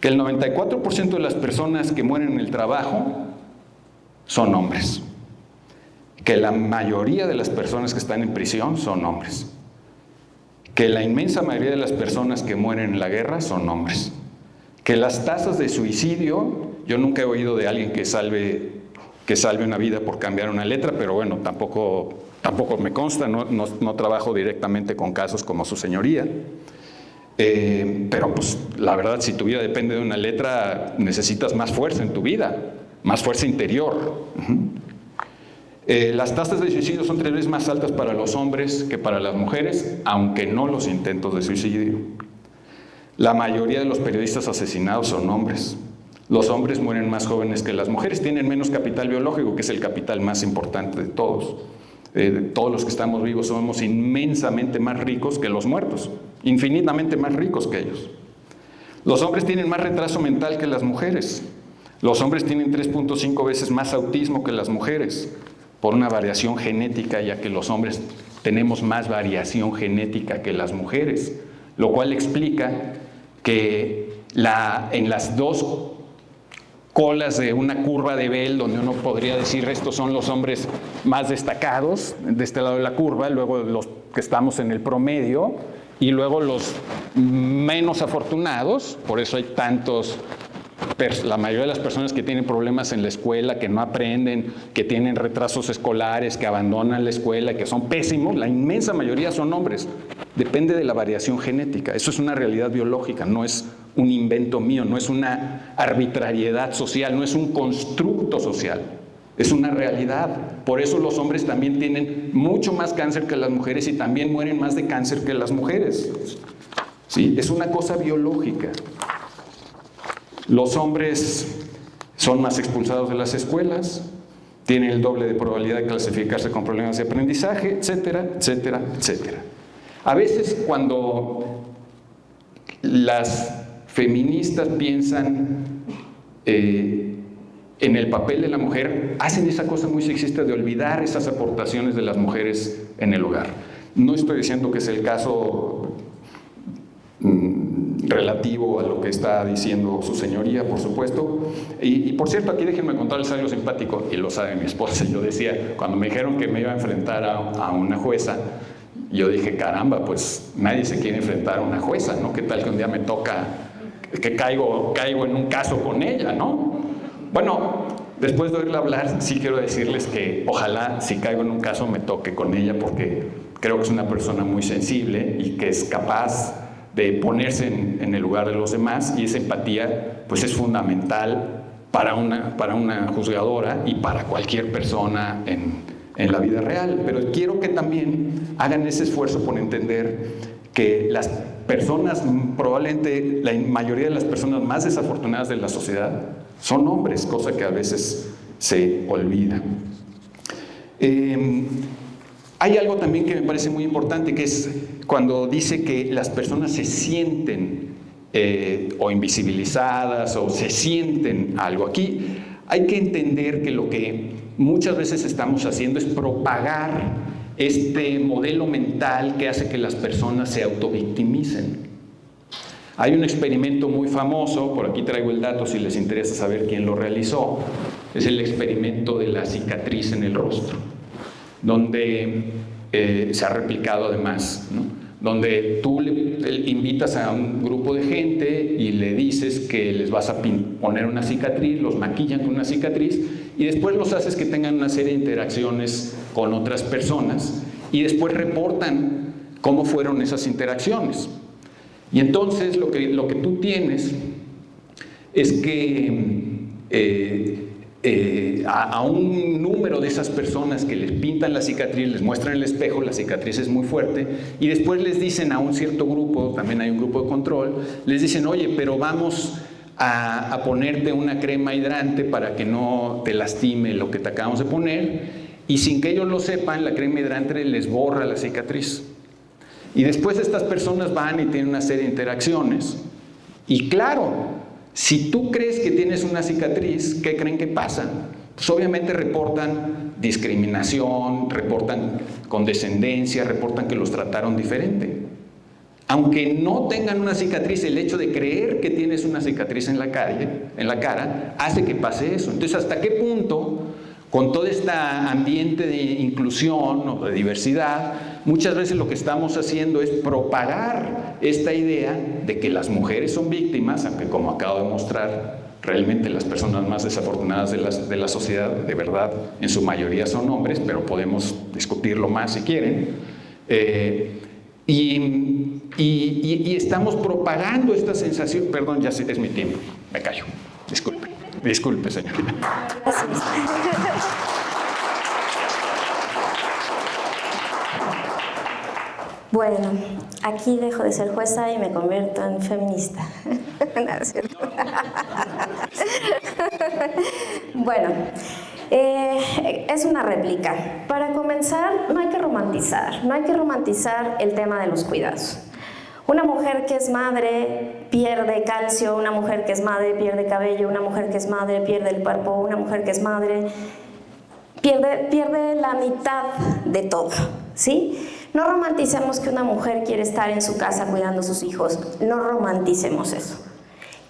Que el 94% de las personas que mueren en el trabajo son hombres. Que la mayoría de las personas que están en prisión son hombres. Que la inmensa mayoría de las personas que mueren en la guerra son hombres. Que las tasas de suicidio, yo nunca he oído de alguien que salve una vida por cambiar una letra, pero bueno, tampoco me consta, no trabajo directamente con casos como su señoría. Pero pues la verdad, si tu vida depende de una letra, necesitas más fuerza en tu vida, más fuerza interior. Las tasas de suicidio son 3 veces más altas para los hombres que para las mujeres, aunque no los intentos de suicidio. La mayoría de los periodistas asesinados son hombres. Los hombres mueren más jóvenes que las mujeres, tienen menos capital biológico, que es el capital más importante de todos. Todos los que estamos vivos somos inmensamente más ricos que los muertos, infinitamente más ricos que ellos. Los hombres tienen más retraso mental que las mujeres. Los hombres tienen 3.5 veces más autismo que las mujeres, por una variación genética, ya que los hombres tenemos más variación genética que las mujeres, lo cual explica que en las dos colas de una curva de Bell, donde uno podría decir estos son los hombres más destacados de este lado de la curva, luego los que estamos en el promedio y luego los menos afortunados. Por eso hay la mayoría de las personas que tienen problemas en la escuela, que no aprenden, que tienen retrasos escolares, que abandonan la escuela, que son pésimos, la inmensa mayoría son hombres. Depende de la variación genética. Eso es una realidad biológica, no es un invento mío, no es una arbitrariedad social, no es un constructo social, es una realidad. Por eso los hombres también tienen mucho más cáncer que las mujeres y también mueren más de cáncer que las mujeres. ¿Sí? Es una cosa biológica. Los hombres son más expulsados de las escuelas, tienen el doble de probabilidad de clasificarse con problemas de aprendizaje, etcétera, etcétera, etcétera. A veces cuando las feministas piensan en el papel de la mujer, hacen esa cosa muy sexista de olvidar esas aportaciones de las mujeres en el hogar. No estoy diciendo que es el caso relativo a lo que está diciendo su señoría, por supuesto. Y por cierto, aquí déjenme contarles algo simpático, y lo sabe mi esposa. Yo decía, cuando me dijeron que me iba a enfrentar a una jueza, yo dije, caramba, pues nadie se quiere enfrentar a una jueza, ¿no? ¿Qué tal que un día me toca, que caigo en un caso con ella, ¿no? Bueno, después de oírla hablar, sí quiero decirles que ojalá si caigo en un caso me toque con ella, porque Creo que es una persona muy sensible y que es capaz de ponerse en el lugar de los demás, y esa empatía pues es fundamental para una juzgadora y para cualquier persona en la vida real. Pero quiero que también hagan ese esfuerzo por entender que las personas, probablemente la mayoría de las personas más desafortunadas de la sociedad son hombres, cosa que a veces se olvida. Hay algo también que me parece muy importante, que es cuando dice que las personas se sienten o invisibilizadas o se sienten algo. Aquí hay que entender que lo que muchas veces estamos haciendo es propagar este modelo mental que hace que las personas se autovictimicen. Hay un experimento muy famoso, por aquí traigo el dato si les interesa saber quién lo realizó, es el experimento de la cicatriz en el rostro, donde se ha replicado además, ¿no? Donde tú invitas a un grupo de gente y le dices que les vas a poner una cicatriz, los maquillan con una cicatriz y después los haces que tengan una serie de interacciones con otras personas y después reportan cómo fueron esas interacciones. Y entonces lo que tú tienes es que a un número de esas personas que les pintan la cicatriz, les muestran el espejo, la cicatriz es muy fuerte, y después les dicen a un cierto grupo, también hay un grupo de control, les dicen, oye, pero vamos a ponerte una crema hidrante para que no te lastime lo que te acabamos de poner, y sin que ellos lo sepan, la crema hidrante les borra la cicatriz. Y después estas personas van y tienen una serie de interacciones, y claro, si tú crees que tienes una cicatriz, ¿qué creen que pasa? Pues obviamente reportan discriminación, reportan condescendencia, reportan que los trataron diferente. Aunque no tengan una cicatriz, el hecho de creer que tienes una cicatriz en la cara, hace que pase eso. Entonces, ¿hasta qué punto, con todo este ambiente de inclusión o de diversidad, muchas veces lo que estamos haciendo es propagar esta idea de que las mujeres son víctimas, aunque como acabo de mostrar, realmente las personas más desafortunadas de la sociedad, de verdad, en su mayoría son hombres, pero podemos discutirlo más si quieren, y estamos propagando esta sensación. Perdón, ya es mi tiempo, me callo, disculpe señorita. Gracias. Bueno, aquí dejo de ser jueza y me convierto en feminista. No, es cierto. Bueno, es una réplica. Para comenzar, no hay que romantizar el tema de los cuidados. Una mujer que es madre pierde calcio, una mujer que es madre pierde cabello, una mujer que es madre pierde el cuerpo, una mujer que es madre pierde la mitad de todo, ¿sí? No romanticemos que una mujer quiere estar en su casa cuidando a sus hijos, no romanticemos eso.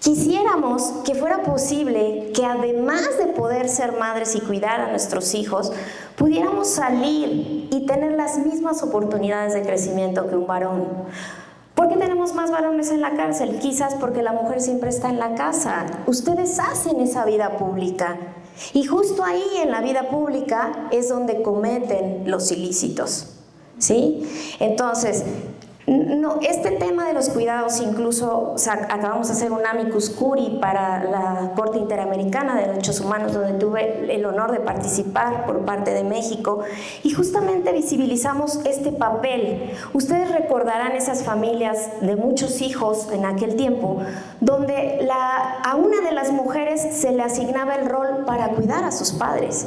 Quisiéramos que fuera posible que además de poder ser madres y cuidar a nuestros hijos, pudiéramos salir y tener las mismas oportunidades de crecimiento que un varón. ¿Por qué tenemos más varones en la cárcel? Quizás porque la mujer siempre está en la casa. Ustedes hacen esa vida pública. Y justo ahí en la vida pública es donde cometen los ilícitos, ¿sí? Entonces, no, este tema de los cuidados, incluso acabamos de hacer un amicus curiae para la Corte Interamericana de Derechos Humanos, donde tuve el honor de participar por parte de México, y justamente visibilizamos este papel. Ustedes recordarán esas familias de muchos hijos en aquel tiempo, donde a una de las mujeres se le asignaba el rol para cuidar a sus padres.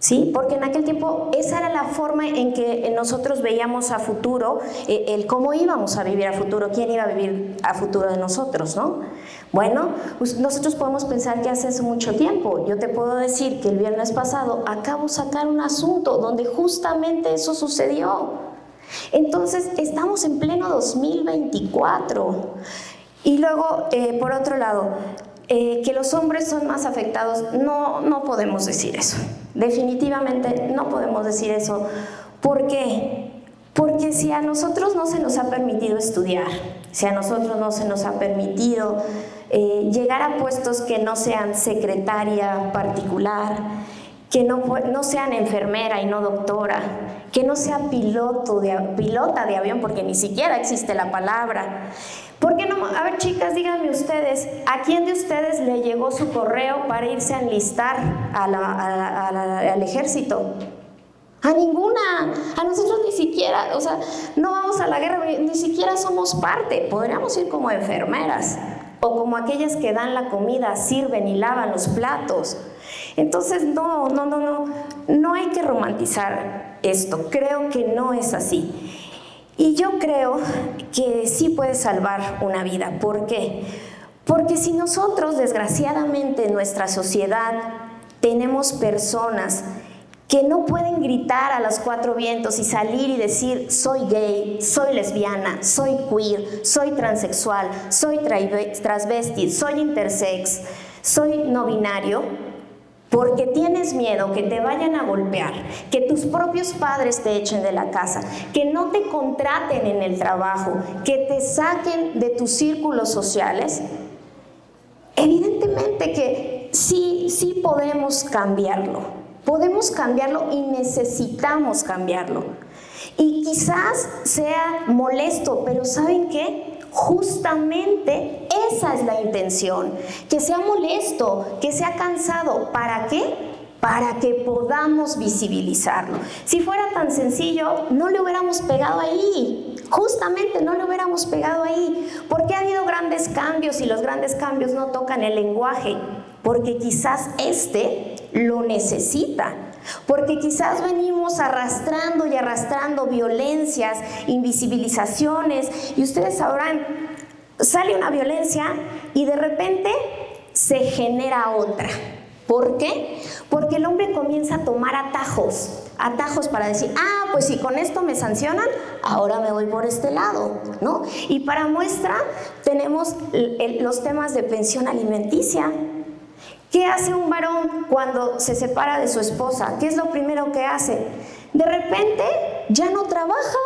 ¿Sí? Porque en aquel tiempo esa era la forma en que nosotros veíamos a futuro, el cómo íbamos a vivir a futuro, quién iba a vivir a futuro de nosotros, ¿no? Bueno, pues nosotros podemos pensar que hace eso mucho tiempo. Yo te puedo decir que el viernes pasado acabo de sacar un asunto donde justamente eso sucedió. Entonces, estamos en pleno 2024. Y luego, por otro lado, que los hombres son más afectados, no podemos decir eso. Definitivamente no podemos decir eso. ¿Por qué? Porque si a nosotros no se nos ha permitido estudiar, si a nosotros no se nos ha permitido llegar a puestos que no sean secretaria particular, que no sean enfermera y no doctora, que no sea pilota de avión, porque ni siquiera existe la palabra. ¿Por qué no? A ver, chicas, díganme ustedes, ¿a quién de ustedes le llegó su correo para irse a enlistar al ejército? A ninguna. A nosotros ni siquiera, o sea, no vamos a la guerra, ni siquiera somos parte. Podríamos ir como enfermeras o como aquellas que dan la comida, sirven y lavan los platos. Entonces, no hay que romantizar esto. Creo que no es así. Y yo creo que sí puede salvar una vida. ¿Por qué? Porque si nosotros, desgraciadamente, en nuestra sociedad tenemos personas que no pueden gritar a los cuatro vientos y salir y decir: soy gay, soy lesbiana, soy queer, soy transexual, soy transvesti, soy intersex, soy no binario, porque tienes miedo que te vayan a golpear, que tus propios padres te echen de la casa, que no te contraten en el trabajo, que te saquen de tus círculos sociales. Evidentemente que sí podemos cambiarlo. Podemos cambiarlo y necesitamos cambiarlo. Y quizás sea molesto, pero ¿saben qué? Justamente esa es la intención. Que sea molesto, que sea cansado. ¿Para qué? Para que podamos visibilizarlo. Si fuera tan sencillo, no le hubiéramos pegado ahí. Justamente no le hubiéramos pegado ahí. Porque ha habido grandes cambios y los grandes cambios no tocan el lenguaje. Porque quizás lo necesita. Porque quizás venimos arrastrando y arrastrando violencias, invisibilizaciones, y ustedes sabrán, sale una violencia y de repente se genera otra. ¿Por qué? Porque el hombre comienza a tomar atajos para decir: pues si con esto me sancionan, ahora me voy por este lado, ¿no? Y para muestra tenemos los temas de pensión alimenticia. ¿Qué hace un varón cuando se separa de su esposa? ¿Qué es lo primero que hace? De repente ya no trabaja,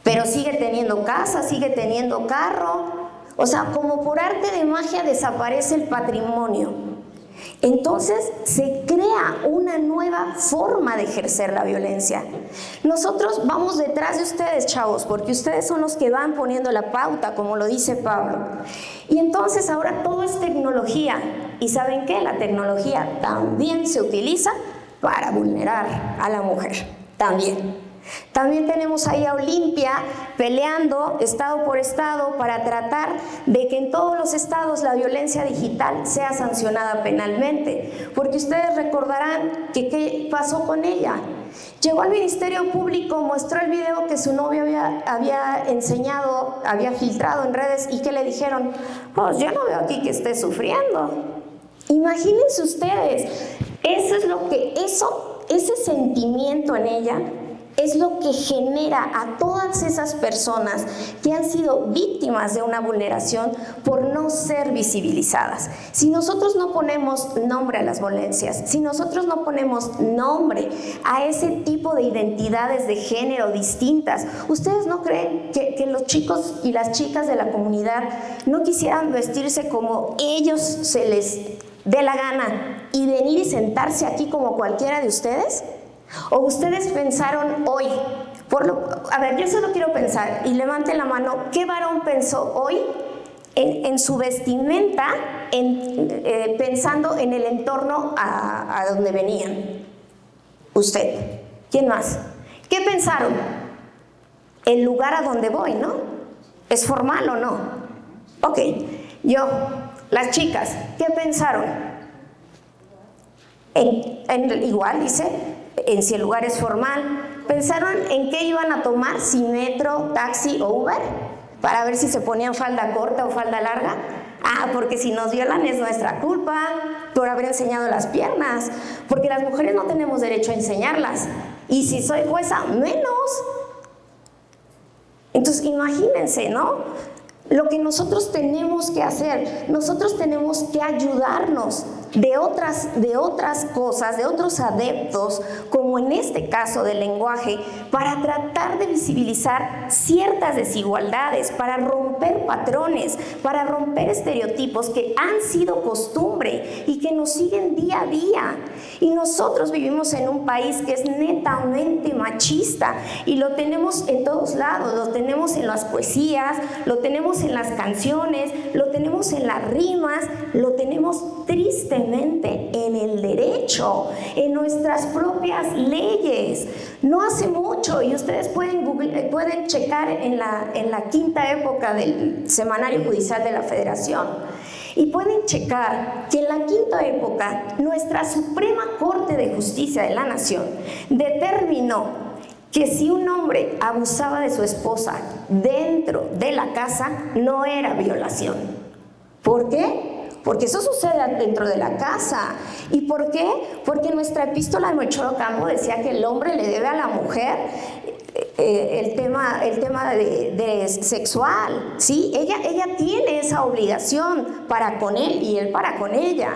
pero sigue teniendo casa, sigue teniendo carro. O sea, como por arte de magia desaparece el patrimonio. Entonces se crea una nueva forma de ejercer la violencia. Nosotros vamos detrás de ustedes, chavos, porque ustedes son los que van poniendo la pauta, como lo dice Pablo. Y entonces ahora todo es tecnología. ¿Y saben qué? La tecnología también se utiliza para vulnerar a la mujer. También tenemos ahí a Olimpia peleando estado por estado para tratar de que en todos los estados la violencia digital sea sancionada penalmente. Porque ustedes recordarán que qué pasó con ella. Llegó al Ministerio Público, mostró el video que su novio había enseñado, había filtrado en redes, y que le dijeron: pues yo no veo aquí que esté sufriendo. Imagínense ustedes, ese sentimiento en ella es lo que genera a todas esas personas que han sido víctimas de una vulneración por no ser visibilizadas. Si nosotros no ponemos nombre a las violencias, si nosotros no ponemos nombre a ese tipo de identidades de género distintas, ¿ustedes no creen que los chicos y las chicas de la comunidad no quisieran vestirse como ellos se les dé la gana y venir y sentarse aquí como cualquiera de ustedes? ¿O ustedes pensaron hoy? A ver, yo solo quiero pensar, y levanten la mano, ¿qué varón pensó hoy en su vestimenta, pensando en el entorno a donde venían? Usted. ¿Quién más? ¿Qué pensaron? El lugar a donde voy, ¿no? ¿Es formal o no? Ok, las chicas, ¿qué pensaron? Igual dice, en si el lugar es formal. ¿Pensaron en qué iban a tomar? ¿Si metro, taxi o Uber? Para ver si se ponían falda corta o falda larga. Porque si nos violan es nuestra culpa por haber enseñado las piernas. Porque las mujeres no tenemos derecho a enseñarlas. Y si soy jueza, menos. Entonces, imagínense, ¿no? Lo que nosotros tenemos que hacer, nosotros tenemos que ayudarnos. de otras cosas, de otros adeptos, como en este caso del lenguaje, para tratar de visibilizar ciertas desigualdades, para romper patrones, para romper estereotipos que han sido costumbre y que nos siguen día a día. Y nosotros vivimos en un país que es netamente machista y lo tenemos en todos lados, lo tenemos en las poesías, lo tenemos en las canciones, lo tenemos en las rimas, lo tenemos tristemente en el derecho, en nuestras propias leyes. No hace mucho, y ustedes pueden checar en la quinta época del Semanario Judicial de la Federación, y pueden checar que en la quinta época nuestra Suprema Corte de Justicia de la Nación determinó que si un hombre abusaba de su esposa dentro de la casa, no era violación. ¿Por qué? Porque eso sucede dentro de la casa. ¿Y por qué? Porque nuestra epístola de Melchor Ocampo decía que el hombre le debe a la mujer el tema de sexual, ¿sí? Ella tiene esa obligación para con él y él para con ella.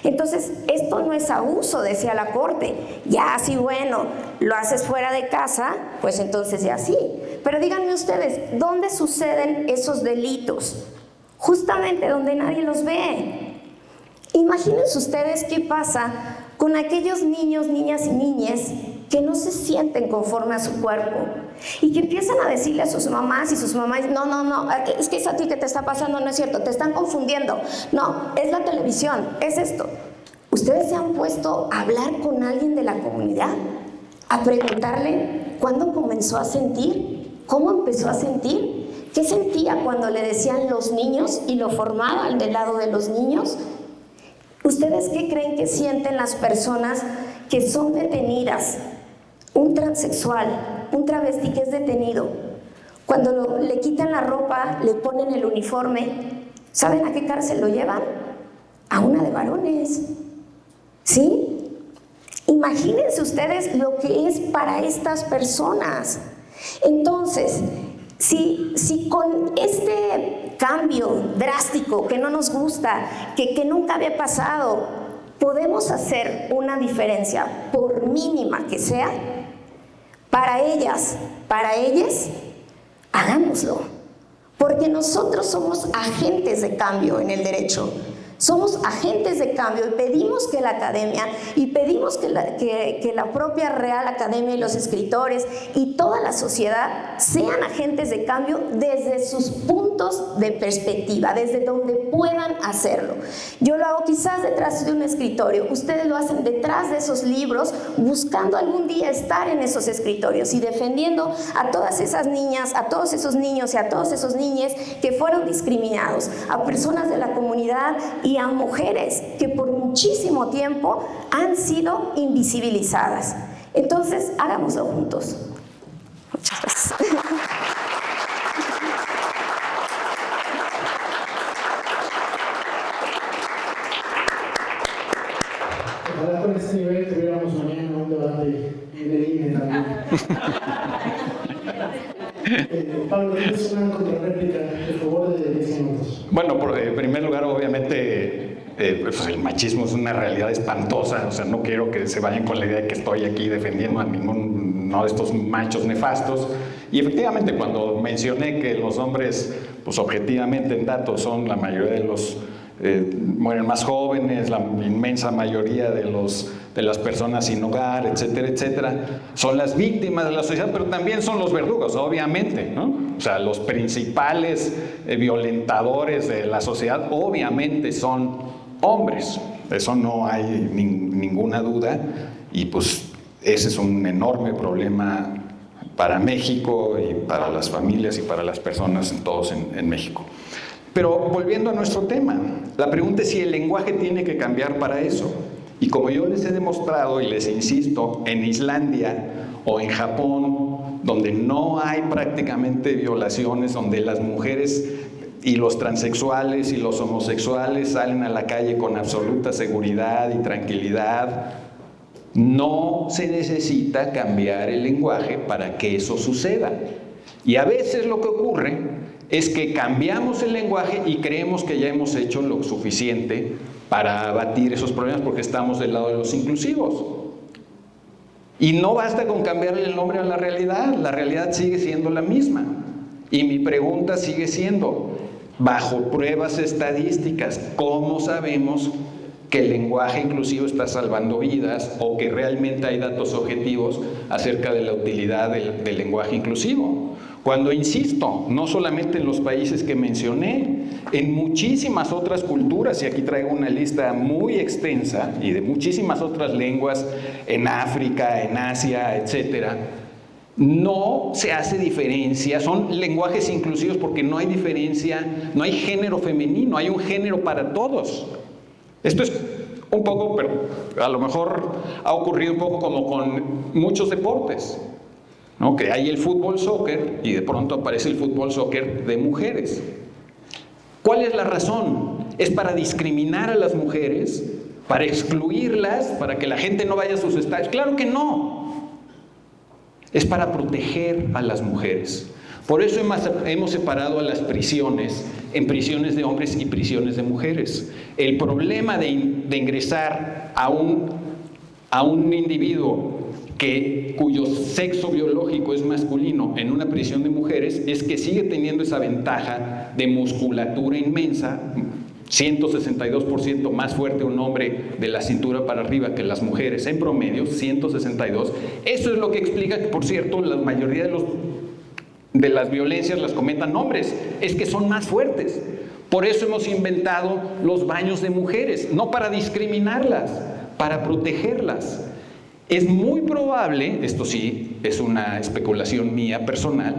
Entonces, esto no es abuso, decía la Corte. Ya si, bueno, lo haces fuera de casa, pues entonces ya sí. Pero díganme ustedes, ¿dónde suceden esos delitos? Justamente donde nadie los ve. Imagínense ustedes qué pasa con aquellos niños, niñas y niñas que no se sienten conforme a su cuerpo y que empiezan a decirle a sus mamás, y sus mamás, no, es que es a ti que te está pasando, no es cierto, te están confundiendo, no, es la televisión, es esto. ¿Ustedes se han puesto a hablar con alguien de la comunidad? A preguntarle cuándo comenzó a sentir, cómo empezó a sentir, qué sentía cuando le decían los niños y lo formaban del lado de los niños. ¿Ustedes qué creen que sienten las personas que son detenidas? Un transexual, un travesti que es detenido, cuando le quitan la ropa, le ponen el uniforme, ¿saben a qué cárcel lo llevan? A una de varones, ¿sí? Imagínense ustedes lo que es para estas personas. Entonces, si con este cambio drástico que no nos gusta, que nunca había pasado, podemos hacer una diferencia, por mínima que sea, para ellas, para ellos, hagámoslo. Porque nosotros somos agentes de cambio en el derecho. Somos agentes de cambio y pedimos que la academia, y pedimos que la propia Real Academia y los escritores y toda la sociedad sean agentes de cambio desde sus puntos de perspectiva, desde donde puedan hacerlo. Yo lo hago quizás detrás de un escritorio, ustedes lo hacen detrás de esos libros, buscando algún día estar en esos escritorios y defendiendo a todas esas niñas, a todos esos niños y a todos esos niñes que fueron discriminados, a personas de la comunidad y a mujeres que por muchísimo tiempo han sido invisibilizadas. Entonces, hagámoslo juntos. Muchas gracias. Ojalá con este nivel tuviéramos mañana un debate en el INE también. Pablo, tienes una contrarréplica, por favor, de 10 minutos. Bueno, en primer lugar, obviamente, pues el machismo es una realidad espantosa. O sea, no quiero que se vayan con la idea de que estoy aquí defendiendo a ninguno de estos machos nefastos. Y efectivamente, cuando mencioné que los hombres, pues objetivamente en datos, son la mayoría de los mueren más jóvenes, la inmensa mayoría de las personas sin hogar, etcétera, etcétera, son las víctimas de la sociedad, pero también son los verdugos, obviamente, ¿no? O sea, los principales violentadores de la sociedad, obviamente, son hombres. Eso no hay ninguna duda, y pues ese es un enorme problema para México y para las familias y para las personas todos en México. Pero volviendo a nuestro tema, la pregunta es si el lenguaje tiene que cambiar para eso. Y como yo les he demostrado y les insisto, en Islandia o en Japón, donde no hay prácticamente violaciones, donde las mujeres y los transexuales y los homosexuales salen a la calle con absoluta seguridad y tranquilidad, no se necesita cambiar el lenguaje para que eso suceda. Y a veces lo que ocurre es que cambiamos el lenguaje y creemos que ya hemos hecho lo suficiente para abatir esos problemas, porque estamos del lado de los inclusivos. Y no basta con cambiarle el nombre a la realidad sigue siendo la misma. Y mi pregunta sigue siendo, bajo pruebas estadísticas, ¿cómo sabemos que el lenguaje inclusivo está salvando vidas o que realmente hay datos objetivos acerca de la utilidad del lenguaje inclusivo? Cuando, insisto, no solamente en los países que mencioné, en muchísimas otras culturas, y aquí traigo una lista muy extensa, y de muchísimas otras lenguas, en África, en Asia, etcétera, no se hace diferencia, son lenguajes inclusivos porque no hay diferencia, no hay género femenino, hay un género para todos. Esto es un poco, pero a lo mejor ha ocurrido un poco como con muchos deportes, ¿no? Que hay el fútbol soccer y de pronto aparece el fútbol soccer de mujeres. ¿Cuál es la razón? ¿Es para discriminar a las mujeres? ¿Para excluirlas? ¿Para que la gente no vaya a sus estadios? ¡Claro que no! Es para proteger a las mujeres. Por eso hemos separado a las prisiones en prisiones de hombres y prisiones de mujeres. El problema de ingresar a un individuo cuyo sexo biológico es masculino en una prisión de mujeres es que sigue teniendo esa ventaja de musculatura inmensa, 162% más fuerte un hombre de la cintura para arriba que las mujeres en promedio, 162. Eso es lo que explica que, por cierto, la mayoría de las violencias las cometan hombres, es que son más fuertes. Por eso hemos inventado los baños de mujeres, no para discriminarlas, para protegerlas. Es muy probable, esto sí es una especulación mía personal,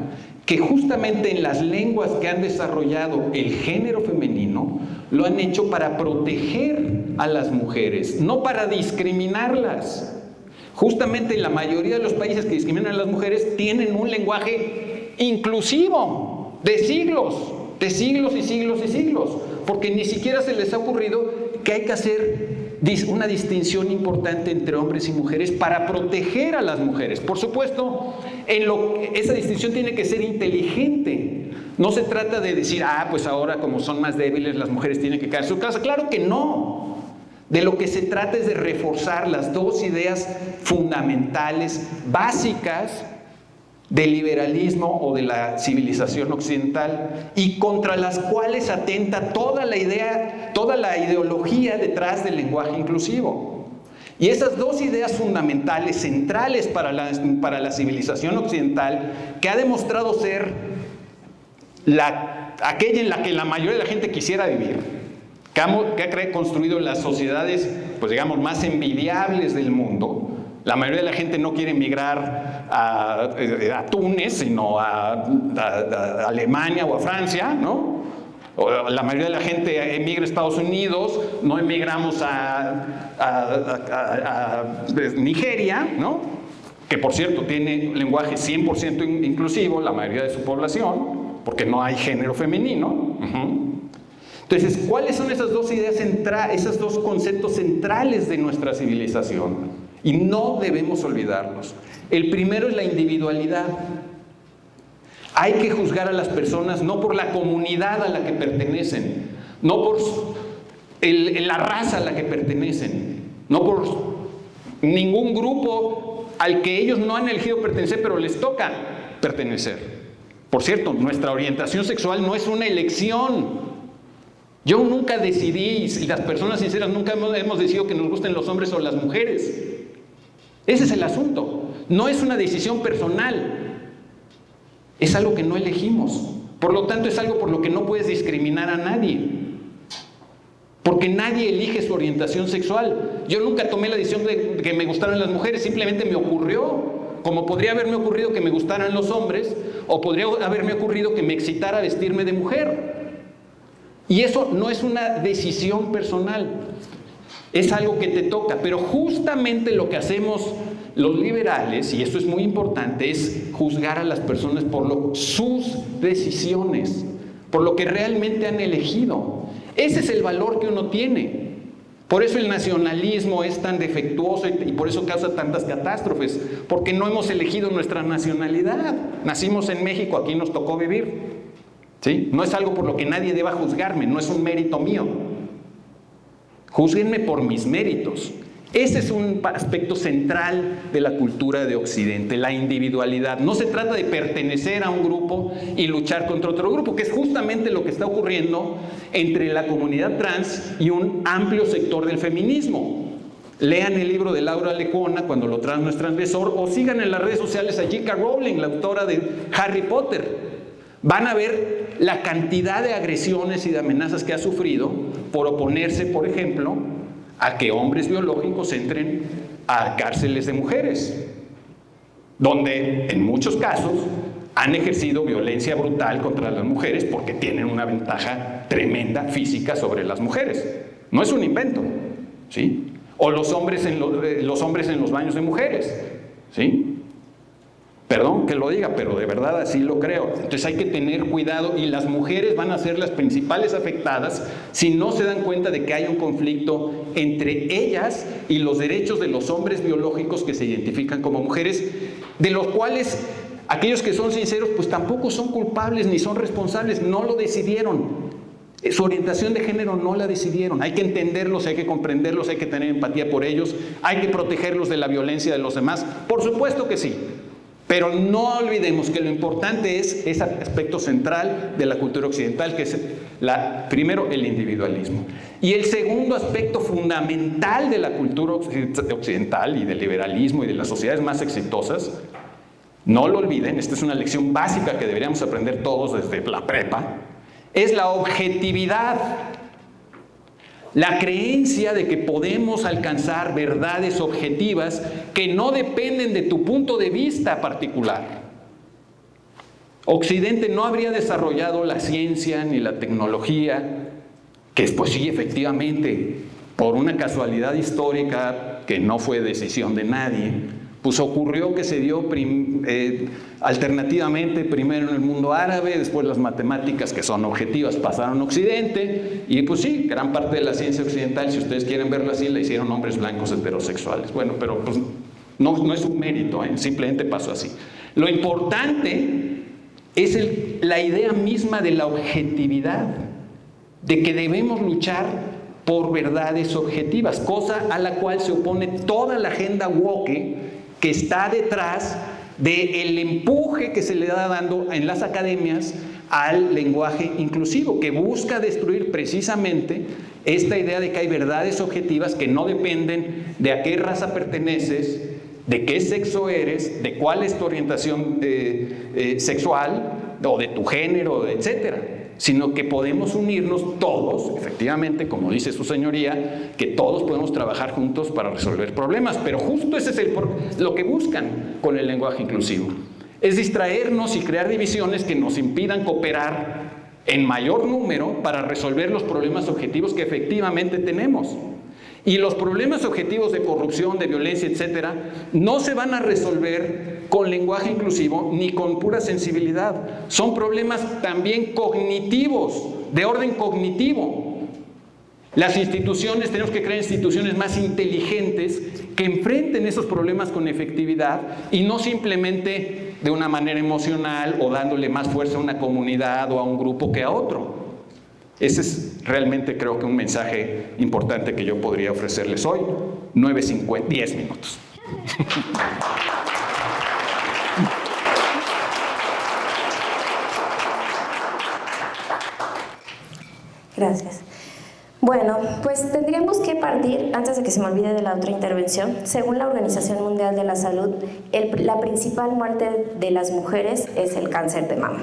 que justamente en las lenguas que han desarrollado el género femenino, lo han hecho para proteger a las mujeres, no para discriminarlas. Justamente en la mayoría de los países que discriminan a las mujeres tienen un lenguaje inclusivo de siglos y siglos y siglos, porque ni siquiera se les ha ocurrido que hay que hacer una distinción importante entre hombres y mujeres para proteger a las mujeres. Por supuesto, esa distinción tiene que ser inteligente. No se trata de decir, pues ahora como son más débiles las mujeres tienen que quedar en su casa. Claro que no. De lo que se trata es de reforzar las dos ideas fundamentales, básicas, del liberalismo o de la civilización occidental, y contra las cuales atenta toda la ideología detrás del lenguaje inclusivo. Y esas dos ideas fundamentales, centrales para la civilización occidental, que ha demostrado ser aquella en la que la mayoría de la gente quisiera vivir, que ha construido las sociedades, pues digamos, más envidiables del mundo. La mayoría de la gente no quiere emigrar a Túnez, sino a Alemania o a Francia, ¿no? La mayoría de la gente emigra a Estados Unidos, no emigramos a Nigeria, ¿no? Que por cierto tiene lenguaje 100% inclusivo, la mayoría de su población, porque no hay género femenino. Entonces, ¿cuáles son esas dos ideas esos dos conceptos centrales de nuestra civilización? Y no debemos olvidarlos. El primero es la individualidad. Hay que juzgar a las personas no por la comunidad a la que pertenecen, no por la raza a la que pertenecen, no por ningún grupo al que ellos no han elegido pertenecer, pero les toca pertenecer. Por cierto, nuestra orientación sexual no es una elección. Yo nunca decidí, y las personas sinceras nunca hemos decidido que nos gusten los hombres o las mujeres. Ese es el asunto. No es una decisión personal. Es algo que no elegimos. Por lo tanto, es algo por lo que no puedes discriminar a nadie. Porque nadie elige su orientación sexual. Yo nunca tomé la decisión de que me gustaran las mujeres, simplemente me ocurrió. Como podría haberme ocurrido que me gustaran los hombres, o podría haberme ocurrido que me excitara vestirme de mujer. Y eso no es una decisión personal. Es algo que te toca, pero justamente lo que hacemos los liberales, y esto es muy importante, es juzgar a las personas por sus decisiones, por lo que realmente han elegido. Ese es el valor que uno tiene. Por eso el nacionalismo es tan defectuoso y por eso causa tantas catástrofes, porque no hemos elegido nuestra nacionalidad. Nacimos en México, aquí nos tocó vivir, ¿sí? No es algo por lo que nadie deba juzgarme, no es un mérito mío. júzguenme por mis méritos. Ese es un aspecto central de la cultura de Occidente, la individualidad. No se trata de pertenecer a un grupo y luchar contra otro grupo, que es justamente lo que está ocurriendo entre la comunidad trans y un amplio sector del feminismo. Lean el libro de Laura Lecuona, Cuando lo trans no es transgresor, o sigan en las redes sociales a J.K. Rowling, la autora de Harry Potter. Van a ver la cantidad de agresiones y de amenazas que ha sufrido por oponerse, por ejemplo, a que hombres biológicos entren a cárceles de mujeres, donde en muchos casos han ejercido violencia brutal contra las mujeres porque tienen una ventaja tremenda física sobre las mujeres. No es un invento, ¿sí? O los hombres en los baños de mujeres, ¿sí? Perdón que lo diga, pero de verdad así lo creo. Entonces hay que tener cuidado, y las mujeres van a ser las principales afectadas si no se dan cuenta de que hay un conflicto entre ellas y los derechos de los hombres biológicos que se identifican como mujeres, de los cuales aquellos que son sinceros pues tampoco son culpables ni son responsables, no lo decidieron. Su orientación de género no la decidieron. Hay que entenderlos, hay que comprenderlos, hay que tener empatía por ellos, hay que protegerlos de la violencia de los demás. Por supuesto que sí. Pero no olvidemos que lo importante es ese aspecto central de la cultura occidental, que es primero el individualismo. Y el segundo aspecto fundamental de la cultura occidental y del liberalismo y de las sociedades más exitosas, no lo olviden, esta es una lección básica que deberíamos aprender todos desde la prepa, es la objetividad. La creencia de que podemos alcanzar verdades objetivas que no dependen de tu punto de vista particular. Occidente no habría desarrollado la ciencia ni la tecnología, que pues sí, efectivamente, por una casualidad histórica que no fue decisión de nadie, pues ocurrió que se dio alternativamente primero en el mundo árabe, después las matemáticas, que son objetivas, pasaron a Occidente, y pues sí, gran parte de la ciencia occidental, si ustedes quieren verlo así, la hicieron hombres blancos heterosexuales. Bueno, pero pues no es un mérito, simplemente pasó así. Lo importante es la idea misma de la objetividad, de que debemos luchar por verdades objetivas, cosa a la cual se opone toda la agenda woke que está detrás del empuje que se le da dando en las academias al lenguaje inclusivo, que busca destruir precisamente esta idea de que hay verdades objetivas que no dependen de a qué raza perteneces, de qué sexo eres, de cuál es tu orientación sexual, o de tu género, etcétera, sino que podemos unirnos todos, efectivamente, como dice su señoría, que todos podemos trabajar juntos para resolver problemas, pero justo ese es lo que buscan con el lenguaje inclusivo, es distraernos y crear divisiones que nos impidan cooperar en mayor número para resolver los problemas objetivos que efectivamente tenemos. Y los problemas objetivos de corrupción, de violencia, etcétera, no se van a resolver con lenguaje inclusivo ni con pura sensibilidad. Son problemas también cognitivos, de orden cognitivo. Las instituciones, tenemos que crear instituciones más inteligentes que enfrenten esos problemas con efectividad y no simplemente de una manera emocional o dándole más fuerza a una comunidad o a un grupo que a otro. Ese es realmente, creo que, un mensaje importante que yo podría ofrecerles hoy. 9:50, 10 minutos. Gracias. Bueno, pues tendríamos que partir, antes de que se me olvide de la otra intervención, según la Organización Mundial de la Salud, la principal muerte de las mujeres es el cáncer de mama.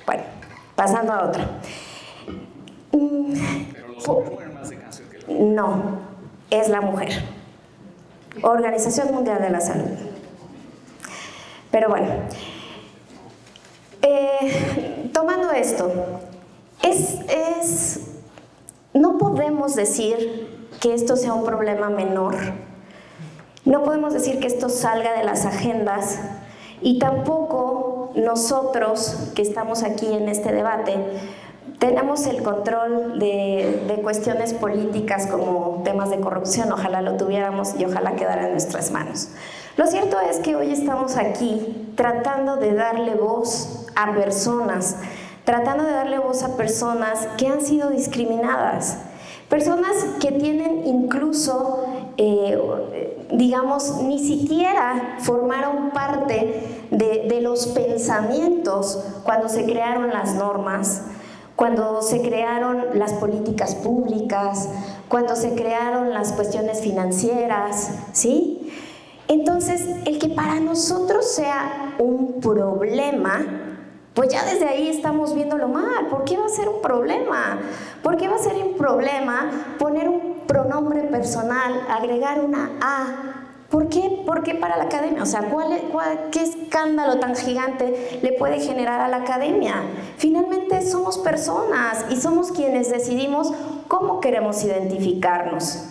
Bueno, pasando a otra. Pero los hombres mueren más de cáncer que la mujer. No, es la mujer. Organización Mundial de la Salud. Pero bueno, tomando esto, no podemos decir que esto sea un problema menor. No podemos decir que esto salga de las agendas, y tampoco nosotros que estamos aquí en este debate tenemos el control de cuestiones políticas como temas de corrupción. Ojalá lo tuviéramos y ojalá quedara en nuestras manos. Lo cierto es que hoy estamos aquí tratando de darle voz a personas, que han sido discriminadas, Personas que tienen incluso, digamos, ni siquiera formaron parte de los pensamientos cuando se crearon las normas, cuando se crearon las políticas públicas, cuando se crearon las cuestiones financieras, ¿sí? Entonces, el que para nosotros sea un problema, pues ya desde ahí estamos viéndolo mal. ¿Por qué va a ser un problema? ¿Por qué va a ser un problema poner un pronombre personal, agregar una A? ¿Por qué? ¿Por qué para la academia? O sea, ¿qué escándalo tan gigante le puede generar a la academia? Finalmente somos personas y somos quienes decidimos cómo queremos identificarnos.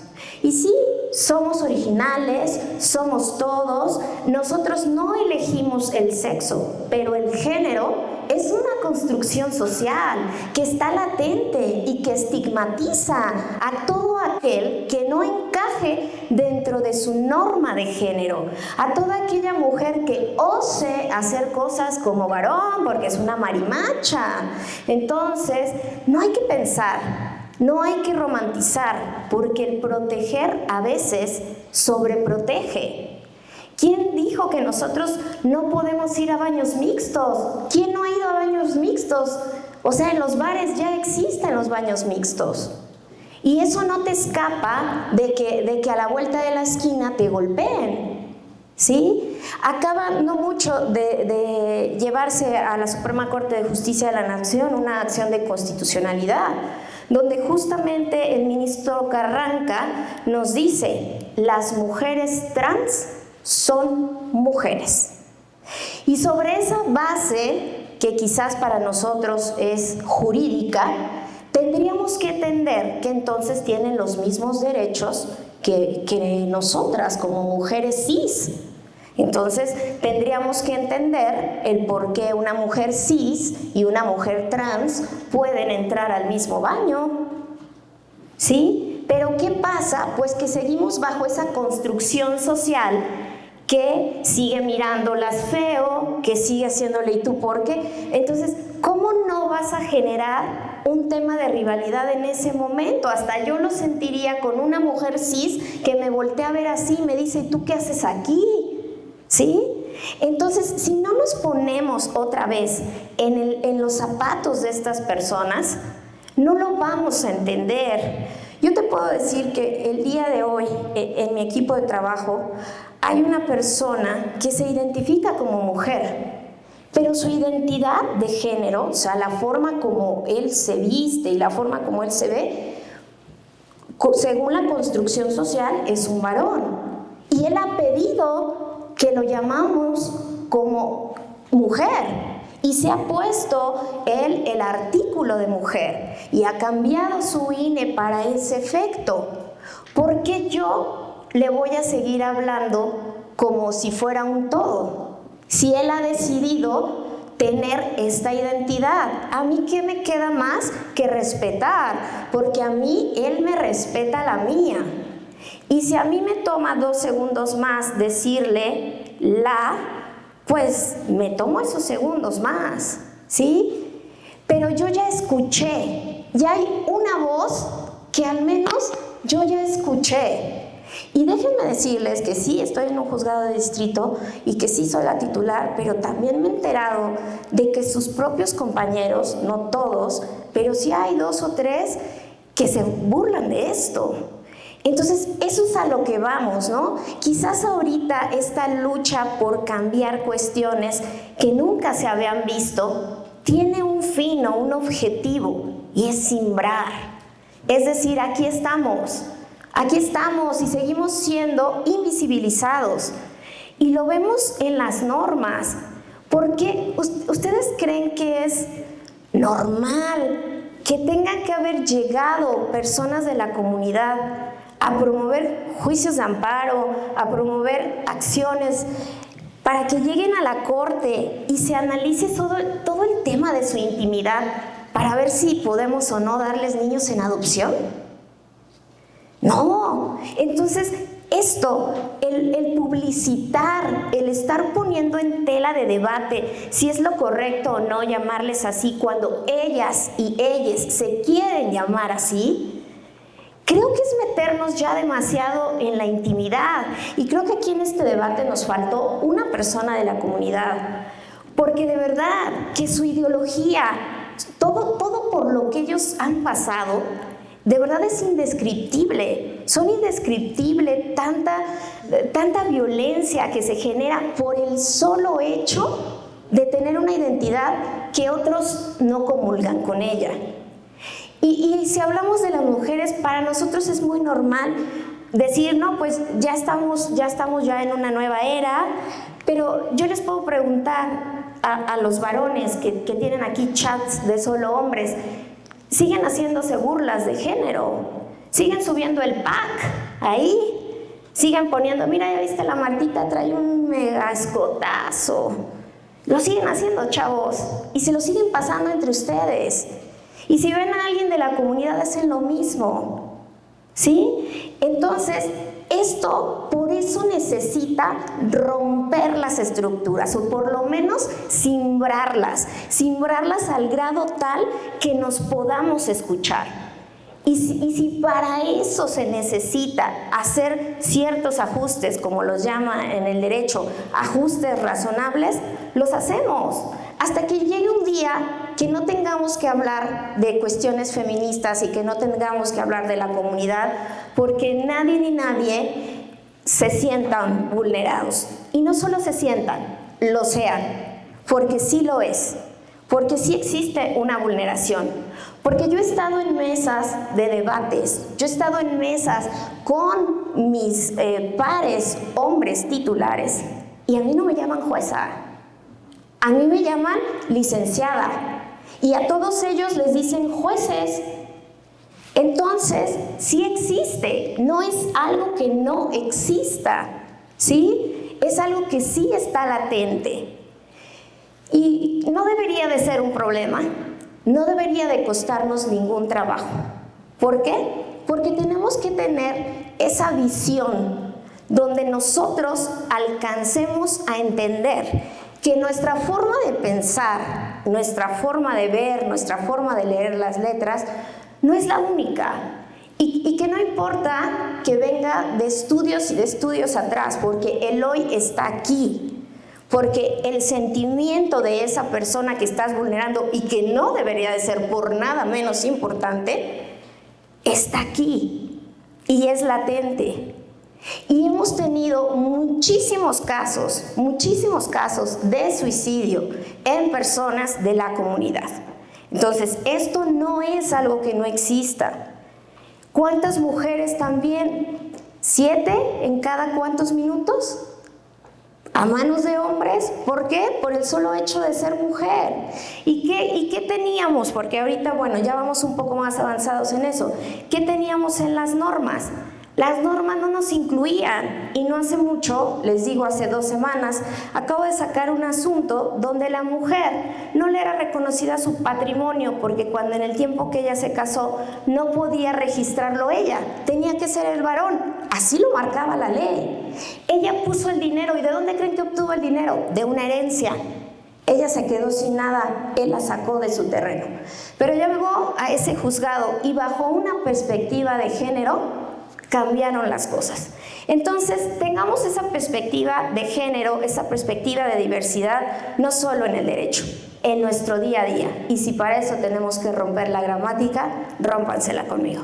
Y sí, somos originales, somos todos, nosotros no elegimos el sexo, pero el género es una construcción social que está latente y que estigmatiza a todo aquel que no encaje dentro de su norma de género, a toda aquella mujer que ose hacer cosas como varón porque es una marimacha. Entonces, no hay que pensar, no hay que romantizar, porque el proteger a veces sobreprotege. ¿Quién dijo que nosotros no podemos ir a baños mixtos? ¿Quién no ha ido a baños mixtos? O sea, en los bares ya existen los baños mixtos. Y eso no te escapa de que a la vuelta de la esquina te golpeen, ¿sí? Acaba no mucho de llevarse a la Suprema Corte de Justicia de la Nación una acción de constitucionalidad, donde justamente el ministro Carranca nos dice: las mujeres trans son mujeres. Y sobre esa base, que quizás para nosotros es jurídica, tendríamos que entender que entonces tienen los mismos derechos que nosotras como mujeres cis. Entonces tendríamos que entender el por qué una mujer cis y una mujer trans pueden entrar al mismo baño, ¿sí? Pero ¿qué pasa? Pues que seguimos bajo esa construcción social que sigue mirándolas feo, que sigue haciéndole ¿y tú por qué? Entonces, ¿cómo no vas a generar un tema de rivalidad en ese momento? Hasta yo lo sentiría con una mujer cis que me voltea a ver así y me dice: ¿y tú qué haces aquí? ¿Sí? Entonces, si no nos ponemos otra vez en los zapatos de estas personas, no lo vamos a entender. Yo te puedo decir que el día de hoy, en mi equipo de trabajo, hay una persona que se identifica como mujer, pero su identidad de género, o sea, la forma como él se viste y la forma como él se ve, según la construcción social, es un varón. Y él ha pedido que lo llamamos como mujer. Y se ha puesto él el artículo de mujer y ha cambiado su INE para ese efecto. ¿Por qué yo le voy a seguir hablando como si fuera un todo? Si él ha decidido tener esta identidad, ¿a mí qué me queda más que respetar? Porque a mí él me respeta la mía. Y si a mí me toma 2 segundos más decirle pues me tomo esos segundos más, ¿sí? Pero yo ya escuché, ya hay una voz que al menos yo ya escuché. Y déjenme decirles que sí, estoy en un juzgado de distrito y que sí soy la titular, pero también me he enterado de que sus propios compañeros, no todos, pero sí hay 2 o 3 que se burlan de esto. Entonces, eso es a lo que vamos, ¿no? Quizás ahorita esta lucha por cambiar cuestiones que nunca se habían visto tiene un fin o un objetivo, y es simbrar. Es decir, aquí estamos y seguimos siendo invisibilizados. Y lo vemos en las normas. ¿Por qué ustedes creen que es normal que tengan que haber llegado personas de la comunidad a promover juicios de amparo, a promover acciones para que lleguen a la corte y se analice todo el tema de su intimidad para ver si podemos o no darles niños en adopción? No. Entonces, esto, el publicitar, el estar poniendo en tela de debate si es lo correcto o no llamarles así cuando ellas y ellos se quieren llamar así, creo que es meternos ya demasiado en la intimidad. Y creo que aquí en este debate nos faltó una persona de la comunidad. Porque de verdad que su ideología, todo por lo que ellos han pasado, de verdad es indescriptible. Son indescriptible tanta violencia que se genera por el solo hecho de tener una identidad que otros no comulgan con ella. Y si hablamos de las mujeres, para nosotros es muy normal decir, no, pues ya estamos ya en una nueva era, pero yo les puedo preguntar a los varones que tienen aquí chats de solo hombres, siguen haciéndose burlas de género, siguen subiendo el pack ahí, siguen poniendo, mira, ya viste la Martita, trae un mega escotazo. Lo siguen haciendo, chavos, y se lo siguen pasando entre ustedes. Y si ven a alguien de la comunidad, hacen lo mismo, ¿sí? Entonces, esto por eso necesita romper las estructuras, o por lo menos simbrarlas al grado tal que nos podamos escuchar. Y si para eso se necesita hacer ciertos ajustes, como los llama en el derecho, ajustes razonables, los hacemos. Hasta que llegue un día que no tengamos que hablar de cuestiones feministas y que no tengamos que hablar de la comunidad, porque nadie ni nadie se sientan vulnerados. Y no solo se sientan, lo sean, porque sí lo es, porque sí existe una vulneración. Porque yo he estado en mesas de debates, yo he estado en mesas con mis pares, hombres titulares, y a mí no me llaman jueza, a mí me llaman licenciada, y a todos ellos les dicen jueces. Entonces, sí existe, no es algo que no exista, ¿sí? Es algo que sí está latente. Y no debería de ser un problema, no debería de costarnos ningún trabajo. ¿Por qué? Porque tenemos que tener esa visión donde nosotros alcancemos a entender que nuestra forma de pensar, nuestra forma de ver, nuestra forma de leer las letras, no es la única. Y que no importa que venga de estudios y de estudios atrás, porque el hoy está aquí. Porque el sentimiento de esa persona que estás vulnerando y que no debería de ser por nada menos importante, está aquí y es latente. Y hemos tenido muchísimos casos de suicidio en personas de la comunidad. Entonces, esto no es algo que no exista. ¿Cuántas mujeres también? 7 en cada cuántos minutos a manos de hombres. ¿Por qué? Por el solo hecho de ser mujer. ¿Y qué teníamos? Porque ahorita, bueno, ya vamos un poco más avanzados en eso. ¿Qué teníamos en las normas? Las normas no nos incluían, y no hace mucho, les digo, hace 2 semanas, acabo de sacar un asunto donde la mujer no le era reconocida su patrimonio, porque cuando en el tiempo que ella se casó no podía registrarlo ella, tenía que ser el varón, así lo marcaba la ley. Ella puso el dinero, ¿y de dónde creen que obtuvo el dinero? De una herencia. Ella se quedó sin nada, él la sacó de su terreno. Pero llegó a ese juzgado y bajo una perspectiva de género, cambiaron las cosas. Entonces, tengamos esa perspectiva de género, esa perspectiva de diversidad, no solo en el derecho, en nuestro día a día. Y si para eso tenemos que romper la gramática, rómpansela conmigo.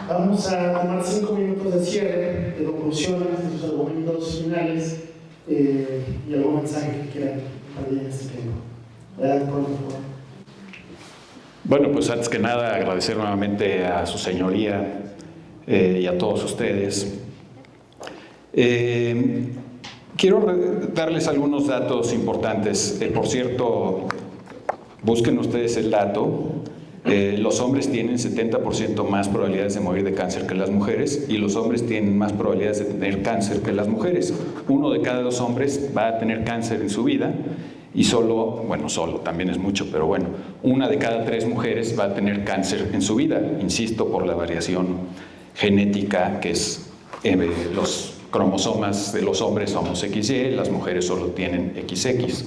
Vamos a tomar 5 minutos de cierre, de conclusiones, de sus argumentos finales y algún mensaje que quieran compartir en este tiempo. Adelante, por favor. Bueno, pues antes que nada agradecer nuevamente a su señoría y a todos ustedes. Quiero darles algunos datos importantes. Por cierto, busquen ustedes el dato. Los hombres tienen 70% más probabilidades de morir de cáncer que las mujeres, y los hombres tienen más probabilidades de tener cáncer que las mujeres. 1 de cada 2 hombres va a tener cáncer en su vida, y solo también es mucho, pero bueno, 1 de cada 3 mujeres va a tener cáncer en su vida, insisto, por la variación genética que es los cromosomas de los hombres somos XY, las mujeres solo tienen XX.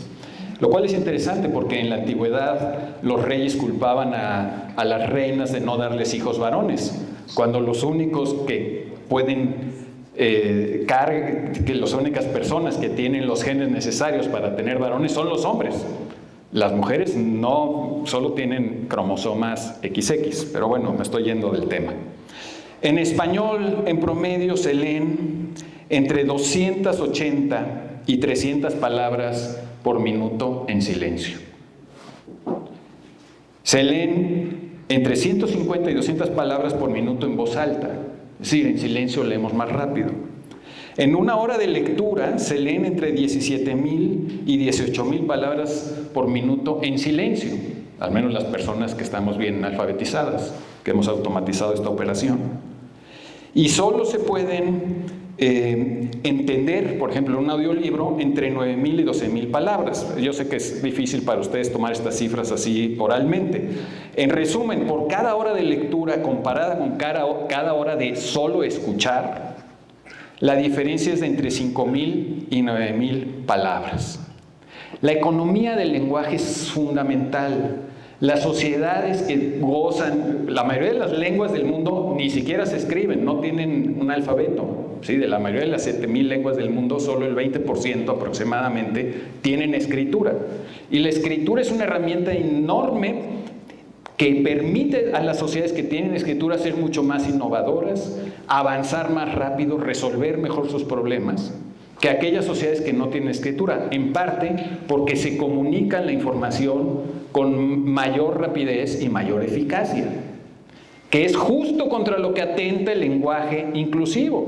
Lo cual es interesante porque en la antigüedad los reyes culpaban a las reinas de no darles hijos varones, cuando los únicos que pueden que las únicas personas que tienen los genes necesarios para tener varones son los hombres. Las mujeres no, solo tienen cromosomas XX, pero bueno, me estoy yendo del tema. En español, en promedio, se leen entre 280 y 300 palabras por minuto en silencio. Se leen entre 150 y 200 palabras por minuto en voz alta. Es decir, en silencio leemos más rápido. En una hora de lectura se leen entre 17,000 y 18,000 palabras por minuto en silencio, al menos las personas que estamos bien alfabetizadas, que hemos automatizado esta operación. Y solo se pueden entender, por ejemplo, un audiolibro entre 9,000 y 12,000 palabras. Yo sé que es difícil para ustedes tomar estas cifras así oralmente. En resumen, por cada hora de lectura comparada con cada hora de solo escuchar, la diferencia es de entre 5,000 y 9,000 palabras. La economía del lenguaje es fundamental. Las sociedades que gozan, la mayoría de las lenguas del mundo ni siquiera se escriben, no tienen un alfabeto. ¿Sí? De la mayoría de las 7,000 lenguas del mundo, solo el 20% aproximadamente tienen escritura. Y la escritura es una herramienta enorme que permite a las sociedades que tienen escritura ser mucho más innovadoras, avanzar más rápido, resolver mejor sus problemas que aquellas sociedades que no tienen escritura, en parte porque se comunican la información con mayor rapidez y mayor eficacia, que es justo contra lo que atenta el lenguaje inclusivo.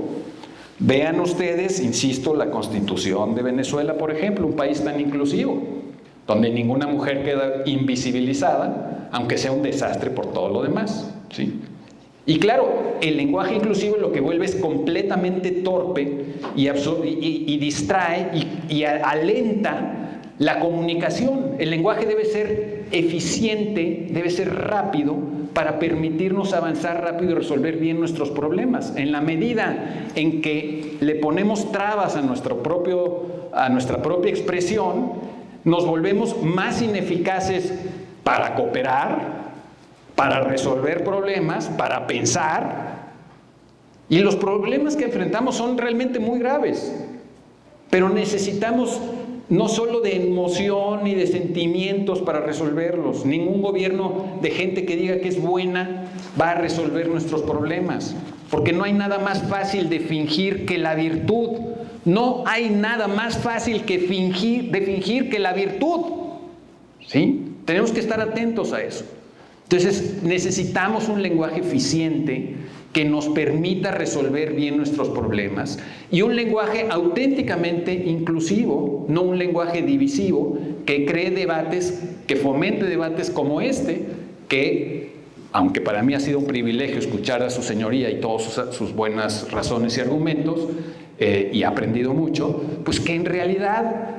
Vean ustedes, insisto, la Constitución de Venezuela, por ejemplo, un país tan inclusivo, donde ninguna mujer queda invisibilizada, aunque sea un desastre por todo lo demás, ¿sí? Y claro, el lenguaje inclusivo lo que vuelve es completamente torpe y distrae y alenta la comunicación. El lenguaje debe ser eficiente, debe ser rápido para permitirnos avanzar rápido y resolver bien nuestros problemas. En la medida en que le ponemos trabas a nuestra propia expresión, nos volvemos más ineficaces para cooperar, para resolver problemas, para pensar. Y los problemas que enfrentamos son realmente muy graves. Pero necesitamos no solo de emoción y de sentimientos para resolverlos. Ningún gobierno de gente que diga que es buena va a resolver nuestros problemas. Porque no hay nada más fácil de fingir que la virtud. No hay nada más fácil de fingir que la virtud. ¿Sí? Tenemos que estar atentos a eso. Entonces, necesitamos un lenguaje eficiente que nos permita resolver bien nuestros problemas y un lenguaje auténticamente inclusivo, no un lenguaje divisivo que cree debates, que fomente debates como este, que, aunque para mí ha sido un privilegio escuchar a su señoría y todas sus buenas razones y argumentos, y he aprendido mucho, pues que en realidad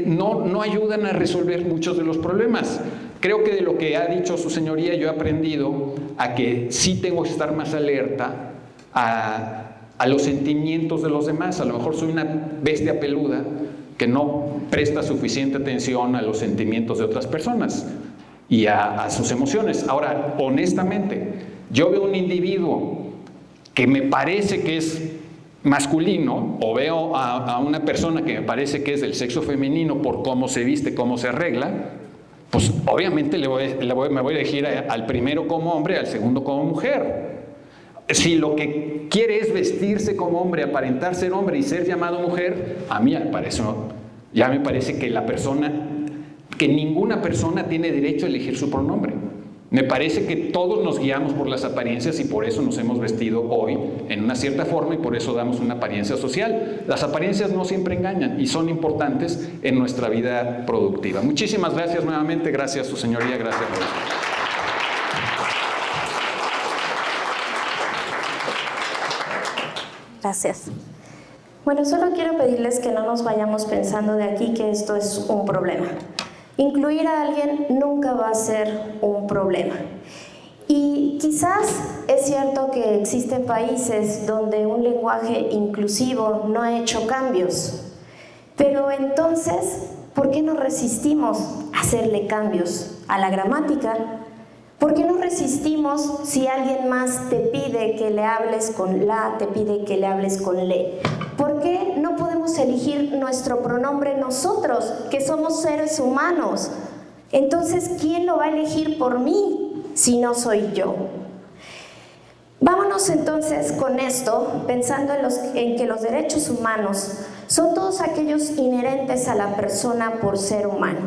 no ayudan a resolver muchos de los problemas. Creo que de lo que ha dicho su señoría yo he aprendido a que sí tengo que estar más alerta a los sentimientos de los demás. A lo mejor soy una bestia peluda que no presta suficiente atención a los sentimientos de otras personas y a sus emociones. Ahora, honestamente, yo veo un individuo que me parece que es masculino, o veo a una persona que me parece que es del sexo femenino por cómo se viste, cómo se arregla, pues obviamente me voy a elegir al primero como hombre, al segundo como mujer. Si lo que quiere es vestirse como hombre, aparentar ser hombre y ser llamado mujer, a mí ya me parece que ninguna persona tiene derecho a elegir su pronombre. Me parece que todos nos guiamos por las apariencias y por eso nos hemos vestido hoy en una cierta forma y por eso damos una apariencia social. Las apariencias no siempre engañan y son importantes en nuestra vida productiva. Muchísimas gracias nuevamente, gracias su señoría, gracias Rosa. Gracias. Bueno, solo quiero pedirles que no nos vayamos pensando de aquí que esto es un problema. Incluir a alguien nunca va a ser un problema. Y quizás es cierto que existen países donde un lenguaje inclusivo no ha hecho cambios. Pero entonces, ¿por qué no resistimos a hacerle cambios a la gramática? ¿Por qué no resistimos si alguien más te pide que le hables con la, te pide que le hables con le? ¿Por qué no podemos elegir nuestro pronombre nosotros, que somos seres humanos? Entonces, ¿quién lo va a elegir por mí si no soy yo? Vámonos entonces con esto, pensando en que los derechos humanos son todos aquellos inherentes a la persona por ser humano.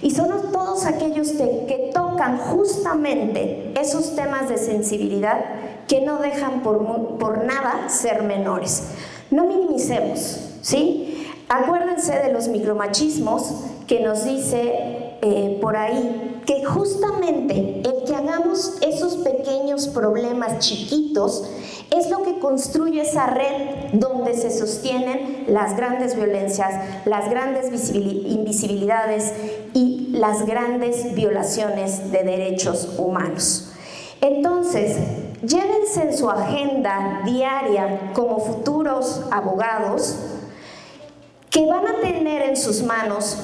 Y son todos aquellos que tocan justamente esos temas de sensibilidad que no dejan por nada ser menores. No minimicemos, ¿sí? Acuérdense de los micromachismos que nos dice por ahí, que justamente el que hagamos esos pequeños problemas chiquitos es lo que construye esa red donde se sostienen las grandes violencias, las grandes invisibilidades y las grandes violaciones de derechos humanos. Entonces, llévense en su agenda diaria como futuros abogados que van a tener en sus manos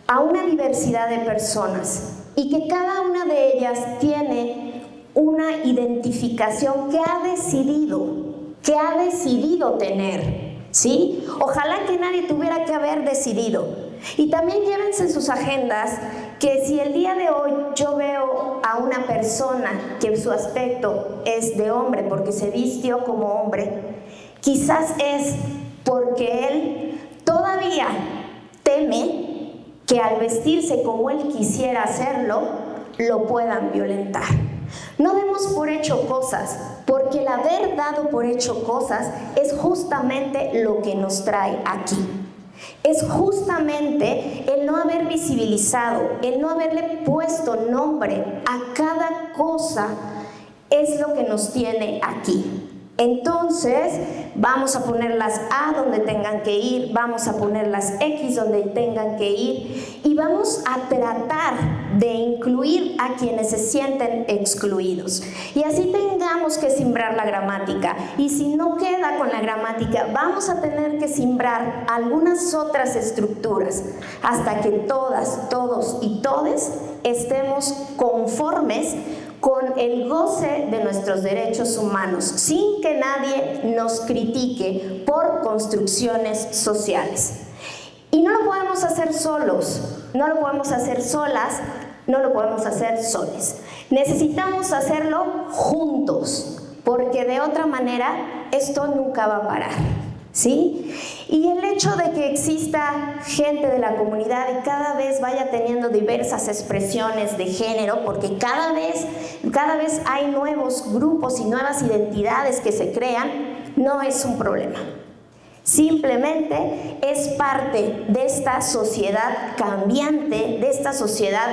a una diversidad de personas y que cada una de ellas tiene una identificación que ha decidido tener, ¿sí? Ojalá que nadie tuviera que haber decidido. Y también llévense en sus agendas que si el día de hoy yo veo a una persona que su aspecto es de hombre porque se vistió como hombre, quizás es porque él todavía teme que al vestirse como él quisiera hacerlo, lo puedan violentar. No demos por hecho cosas, porque el haber dado por hecho cosas es justamente lo que nos trae aquí. Es justamente el no haber visibilizado, el no haberle puesto nombre a cada cosa, es lo que nos tiene aquí. Entonces, vamos a poner las A donde tengan que ir, vamos a poner las X donde tengan que ir y vamos a tratar de incluir a quienes se sienten excluidos. Y así tengamos que simbrar la gramática. Y si no queda con la gramática, vamos a tener que simbrar algunas otras estructuras hasta que todas, todos y todes estemos conformes con el goce de nuestros derechos humanos, sin que nadie nos critique por construcciones sociales. Y no lo podemos hacer solos, no lo podemos hacer solas, no lo podemos hacer soles. Necesitamos hacerlo juntos, porque de otra manera esto nunca va a parar, ¿sí? Y el hecho de que exista gente de la comunidad y cada vez vaya teniendo diversas expresiones de género, porque cada vez hay nuevos grupos y nuevas identidades que se crean, no es un problema. Simplemente es parte de esta sociedad cambiante, de esta sociedad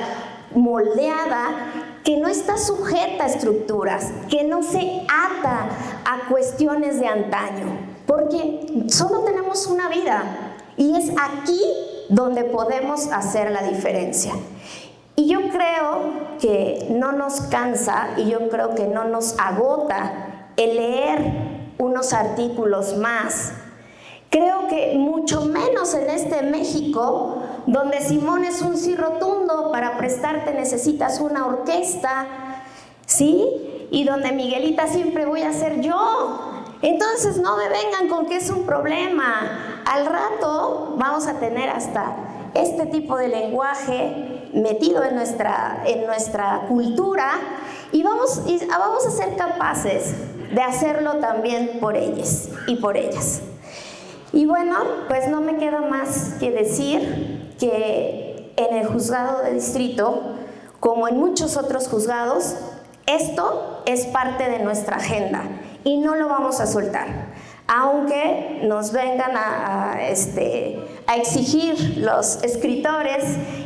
moldeada, que no está sujeta a estructuras, que no se ata a cuestiones de antaño. Porque solo tenemos una vida y es aquí donde podemos hacer la diferencia. Y yo creo que no nos cansa y yo creo que no nos agota el leer unos artículos más. Creo que mucho menos en este México, donde Simón es un sí rotundo, para prestarte necesitas una orquesta, ¿sí? Y donde Miguelita siempre voy a ser yo. Entonces no me vengan con que es un problema. Al rato vamos a tener hasta este tipo de lenguaje metido en nuestra cultura y vamos a ser capaces de hacerlo también por ellos y por ellas. Y bueno, pues no me queda más que decir que en el juzgado de distrito, como en muchos otros juzgados, esto es parte de nuestra agenda. Y no lo vamos a soltar, aunque nos vengan a exigir los escritores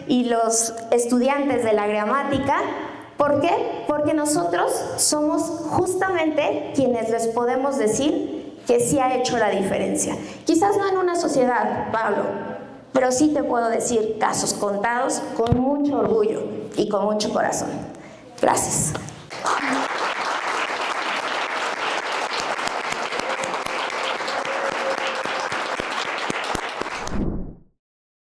y los estudiantes de la gramática. ¿Por qué? Porque nosotros somos justamente quienes les podemos decir que sí ha hecho la diferencia. Quizás no en una sociedad, Pablo, pero sí te puedo decir casos contados con mucho orgullo y con mucho corazón. Gracias.